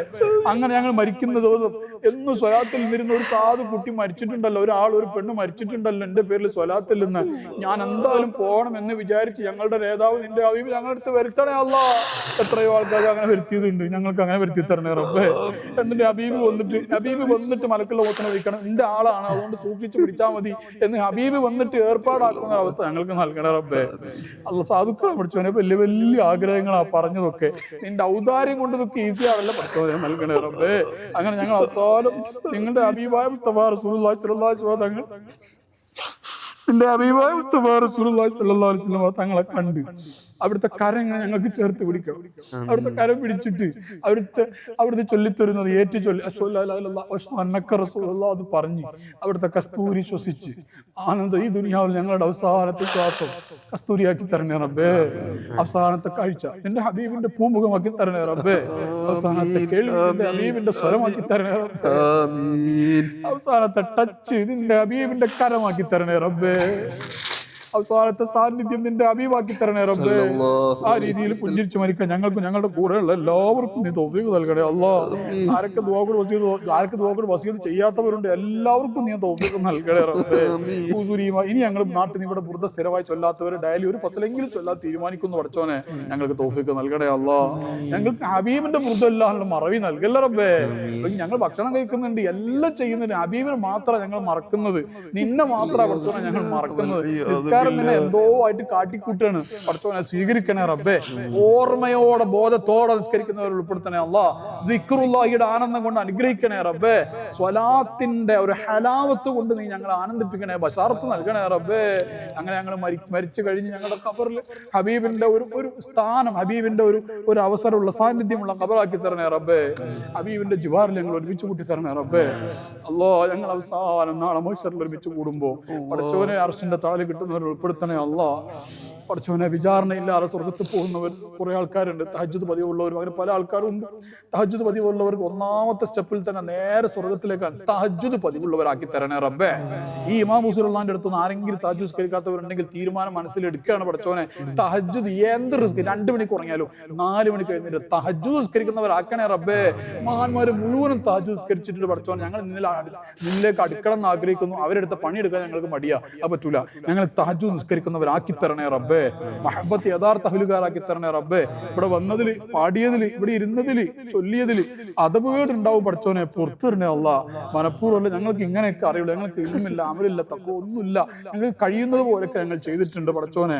അങ്ങനെ ഞങ്ങൾ മരിക്കുന്ന ദിവസം എന്നും സ്വലാത്തിൽ നിന്നിരുന്ന ഒരു സാധു കുട്ടി മരിച്ചിട്ടുണ്ടല്ലോ, ഒരു പെണ്ണ് മരിച്ചിട്ടുണ്ടല്ലോ എന്റെ പേരിൽ സ്വലാത്തിൽ നിന്ന്. ഞാൻ എന്തായാലും പോകണം എന്ന് വിചാരിച്ച് ഞങ്ങളുടെ നേതാവ് നിന്റെ ഹബീബ് ഞങ്ങളുടെ അടുത്ത് വരുത്തണേ അല്ലാ. എത്രയോ ആൾക്കാർ അങ്ങനെ വരുത്തിയതുണ്ട്, ഞങ്ങൾക്ക് അങ്ങനെ വരുത്തി തരണേ റബ്ബേ. എന്നിട്ട് ഹബീബ് വന്നിട്ട് മലക്കുള്ള ഓത്തനെ വയ്ക്കണം, നിന്റെ ആളാണ് അതുകൊണ്ട് സൂക്ഷിച്ച് പിടിച്ചാൽ മതി എന്ന് ഹബീബ് വന്നിട്ട് ഏർപ്പാടാക്കുന്ന അവസ്ഥ ഞങ്ങൾക്ക് നൽകണേ റബ്ബേ. അല്ല, സാധുക്കളെ പഠിച്ചവനെ വലിയ വലിയ ആഗ്രഹങ്ങളാ പറഞ്ഞതൊക്കെ. നിന്റെ ഔദാര്യം കൊണ്ട് ഇതൊക്കെ ഈസി ആവല്ല പഠിച്ചവനെ നൽകണേ റബ്ബേ. അങ്ങനെ ഞങ്ങൾ അവസാനം നിങ്ങളുടെ ഹബീബായ മുസ്തഫ റസൂലുള്ളാഹി സ്വല്ലല്ലാഹു അലൈഹി വസല്ലം നിന്റെ ഹബീബായ മുസ്തഫ റസൂലുള്ളാഹി സ്വല്ലല്ലാഹു അലൈഹി വസല്ലം തങ്ങളെ കണ്ട് അവിടുത്തെ കരങ്ങൾ ഞങ്ങൾക്ക് ചേർത്ത് പിടിക്കണം. അവിടുത്തെ കരം പിടിച്ചിട്ട് അവിടുത്തെ ചൊല്ലിത്തരുന്നത് ഏറ്റു ചൊല്ലി അത് പറഞ്ഞ് അവിടുത്തെ കസ്തൂരി ശ്വസിച്ച് ആനന്ദം ഈ ദുനിയാവിൽ ഞങ്ങളുടെ അവസാനത്തെ ശ്വാസം കസ്തൂരിയാക്കി തരണേ റബ്ബേ. അവസാനത്തെ കാഴ്ച നിന്റെ ഹബീബിന്റെ പൂമുഖമാക്കി തരണേ റബ്ബേ. അവസാനത്തെ കേൾവി നിന്റെ ഹബീബിന്റെ സ്വരമാക്കി തരണേ റബ്ബേ. അവസാനത്തെ ടച്ച് നിന്റെ ഹബീബിന്റെ കരമാക്കി തരണേ റബ്ബേ. അവസാനത്തെ സാന്നിധ്യം നിന്റെ ഹബീബാക്കി തരണേ റബ്ബേ. ആ രീതിയിൽ പുഞ്ചിരിച്ച് മരിക്കാൻ ഞങ്ങൾക്കും ഞങ്ങളുടെ കൂടെയുള്ള എല്ലാവർക്കും നീ തൗഫീഖ് നൽകണേ അല്ലാ. ആരൊക്കെ ദുആ വസീയത്ത് ചെയ്യാത്തവരുണ്ട് എല്ലാവർക്കും നീ തൗഫീഖ് നൽകണേ റബ്ബേ. ഇനി ഞങ്ങൾ നാട്ടിൽ ഇവിടെ ബുർദ സ്ഥിരമായി ചൊല്ലാത്തവർ ഡയലി ഒരു ഫസലെങ്കിലും ചൊല്ലാൻ തീരുമാനിക്കുന്നു പഠിച്ചോനെ, ഞങ്ങൾക്ക് തൗഫീഖ് നൽകണേ അല്ലാ. ഞങ്ങൾക്ക് ഹബീബിന്റെ ബുർദല്ലാഹുള്ള മറവി നൽകല്ല റബ്ബേ. ഞങ്ങൾ ഭക്ഷണം കഴിക്കുന്നുണ്ട്, എല്ലാം ചെയ്യുന്നുണ്ട്, ഹബീബിനെ മാത്രമാണ് ഞങ്ങൾ മറക്കുന്നത്, നിന്നെ മാത്രമാണ് പഠിച്ചോനെ ഞങ്ങൾ മറക്കുന്നത്. നിന്നെ എന്തോ ആയിട്ട് കാട്ടിക്കൂട്ടാണ് പഠിച്ചോനെ, സ്വീകരിക്കണേ റബ്ബേ. ഓർമ്മയോടെ ബോധത്തോടെ നിസ്കരിക്കുന്നവർ ഉൾപ്പെടുത്തണേ അല്ലാ. ദിക്റുല്ലാഹിയുടെ ആനന്ദം കൊണ്ട് അനുഗ്രഹിക്കണേ റബ്ബേ. സ്വലാത്തിന്റെ ഒരു ഹലാവത്ത് കൊണ്ട് നീ ഞങ്ങളെ ആനന്ദിപ്പിക്കണേ, ബശാറത്ത് നൽകണേ റബ്ബേ. അങ്ങനെ ഞങ്ങൾ മരിച്ചു കഴിഞ്ഞ് ഞങ്ങളുടെ ഖബറിൽ ഹബീബിന്റെ ഒരു സ്ഥാനം, ഹബീബിന്റെ ഒരു അവസരമുള്ള സാന്നിധ്യമുള്ള ഖബറാക്കി തരണേ റബ്ബേ. ഹബീബിന്റെ ജിവാറിൽ ഞങ്ങൾ ഒരുമിച്ച് കൂട്ടി തരണേ റബ്ബേ. അല്ലാ, ഞങ്ങൾ അവസാനം നാളെ മഹ്ശറിൽ ഒരുമിച്ച് കൂടുമ്പോ പഠിച്ചോനെ അർശിന്റെ താഴെ കിട്ടുന്നവർ ഉൾപ്പെടുത്തണേ അല്ലാ. പഠിച്ചവനെ, വിചാരണയില്ലാതെ സ്വർഗത്തിൽ പോകുന്നവർ കുറെ ആൾക്കാരുണ്ട്, തഹജ്ജുദ് പതിവുള്ളവരും അങ്ങനെ പല ആൾക്കാരും ഉണ്ട്. തഹജ്ജുദ് പതിവുള്ളവർക്ക് ഒന്നാമത്തെ സ്റ്റെപ്പിൽ തന്നെ നേരെ സ്വർഗത്തിലേക്കാണ്. തഹജ്ജുദ് പതിവുള്ളവരാക്കി തരണേ റബ്ബേ. ഈ ഇമാം ഹുസൈനുള്ളാന്റെ അടുത്ത് നിന്ന് ആരെങ്കിലും തഹജ്ജുദ് നിസ്കരിക്കാത്തവരുണ്ടെങ്കിൽ തീരുമാനം മനസ്സിലെടുക്കുകയാണ് പഠിച്ചവനെ. തഹജ്ജുദ് എന്ത് റിസ്ക്, 2 മണിക്ക് ഉറങ്ങിയാലും 4 മണിക്ക് കഴിഞ്ഞിട്ട് തഹജ്ജുദ് നിസ്കരിക്കുന്നവരാക്കണേ റബ്ബേ. മഹാന്മാര് മുഴുവനും തഹജ്ജുദ് നിസ്കരിച്ചിട്ട് പഠിച്ചവൻ ഞങ്ങൾ നിന്നിലേക്ക് അടുക്കണം എന്ന് ആഗ്രഹിക്കുന്നു. അവരെടുത്ത പണിയെടുക്കാൻ ഞങ്ങൾക്ക് മടിയാ, അത് പറ്റൂല. ഞങ്ങൾ തഹജ്ജുദ് നിസ്കരിക്കുന്നവരാക്കി തരണേ റബ്ബേ. മഹബത്ത് യഥാർത്ഥ അഹ്ലുകാരാക്കി തരണേ റബ്ബേ. ഇവിടെ വന്നതില്, പാടിയതില്, ഇവിടെ ഇരുന്നതില്, ചൊല്ലിയതില് അതപകേട് ഉണ്ടാവും പഠിച്ചോനെ, പുറത്തു തരണേ അല്ലാ. മനഃപൂർവ്വം ഞങ്ങൾക്ക് ഇങ്ങനെയൊക്കെ അറിയുള്ളൂ, ഞങ്ങൾക്ക് ഇന്നുമില്ല, അമലില്ല, തക്കോ ഒന്നുമില്ല, ഞങ്ങൾക്ക് കഴിയുന്നത് പോലെയൊക്കെ ഞങ്ങൾ ചെയ്തിട്ടുണ്ട് പഠിച്ചോനെ.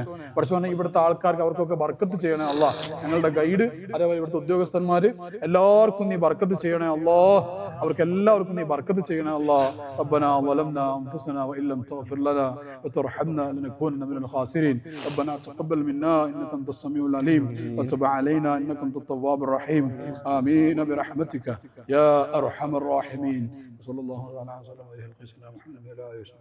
ഇവിടുത്തെ ആൾക്കാർക്ക് അവർക്കൊക്കെ ബർക്കത്ത് ചെയ്യണേ അല്ലാ. ഞങ്ങളുടെ ഗൈഡ്, അതേപോലെ ഇവിടുത്തെ ഉദ്യോഗസ്ഥന്മാര് എല്ലാവർക്കും നീ ബർക്കത്ത് ചെയ്യണേ അല്ലാ. അവർക്ക് എല്ലാവർക്കും നീ ബർക്കത്ത് ചെയ്യണേ അല്ലാ. റബ്ബനാ വലംനാ അൻഫുസനാ വഇല്ലം തഗ്ഫിർ ലനാ വതർഹംനാ ലനകൂനന്ന മിനൽ ഖാസിരീൻ. റബ്ബനാ ربنا تقبل منا إنك أنت السميع العليم وتب علينا إنك أنت التواب الرحيم آمين برحمتك يا أرحم الراحمين. صلى الله على سيدنا محمد وعلى آله وصحبه.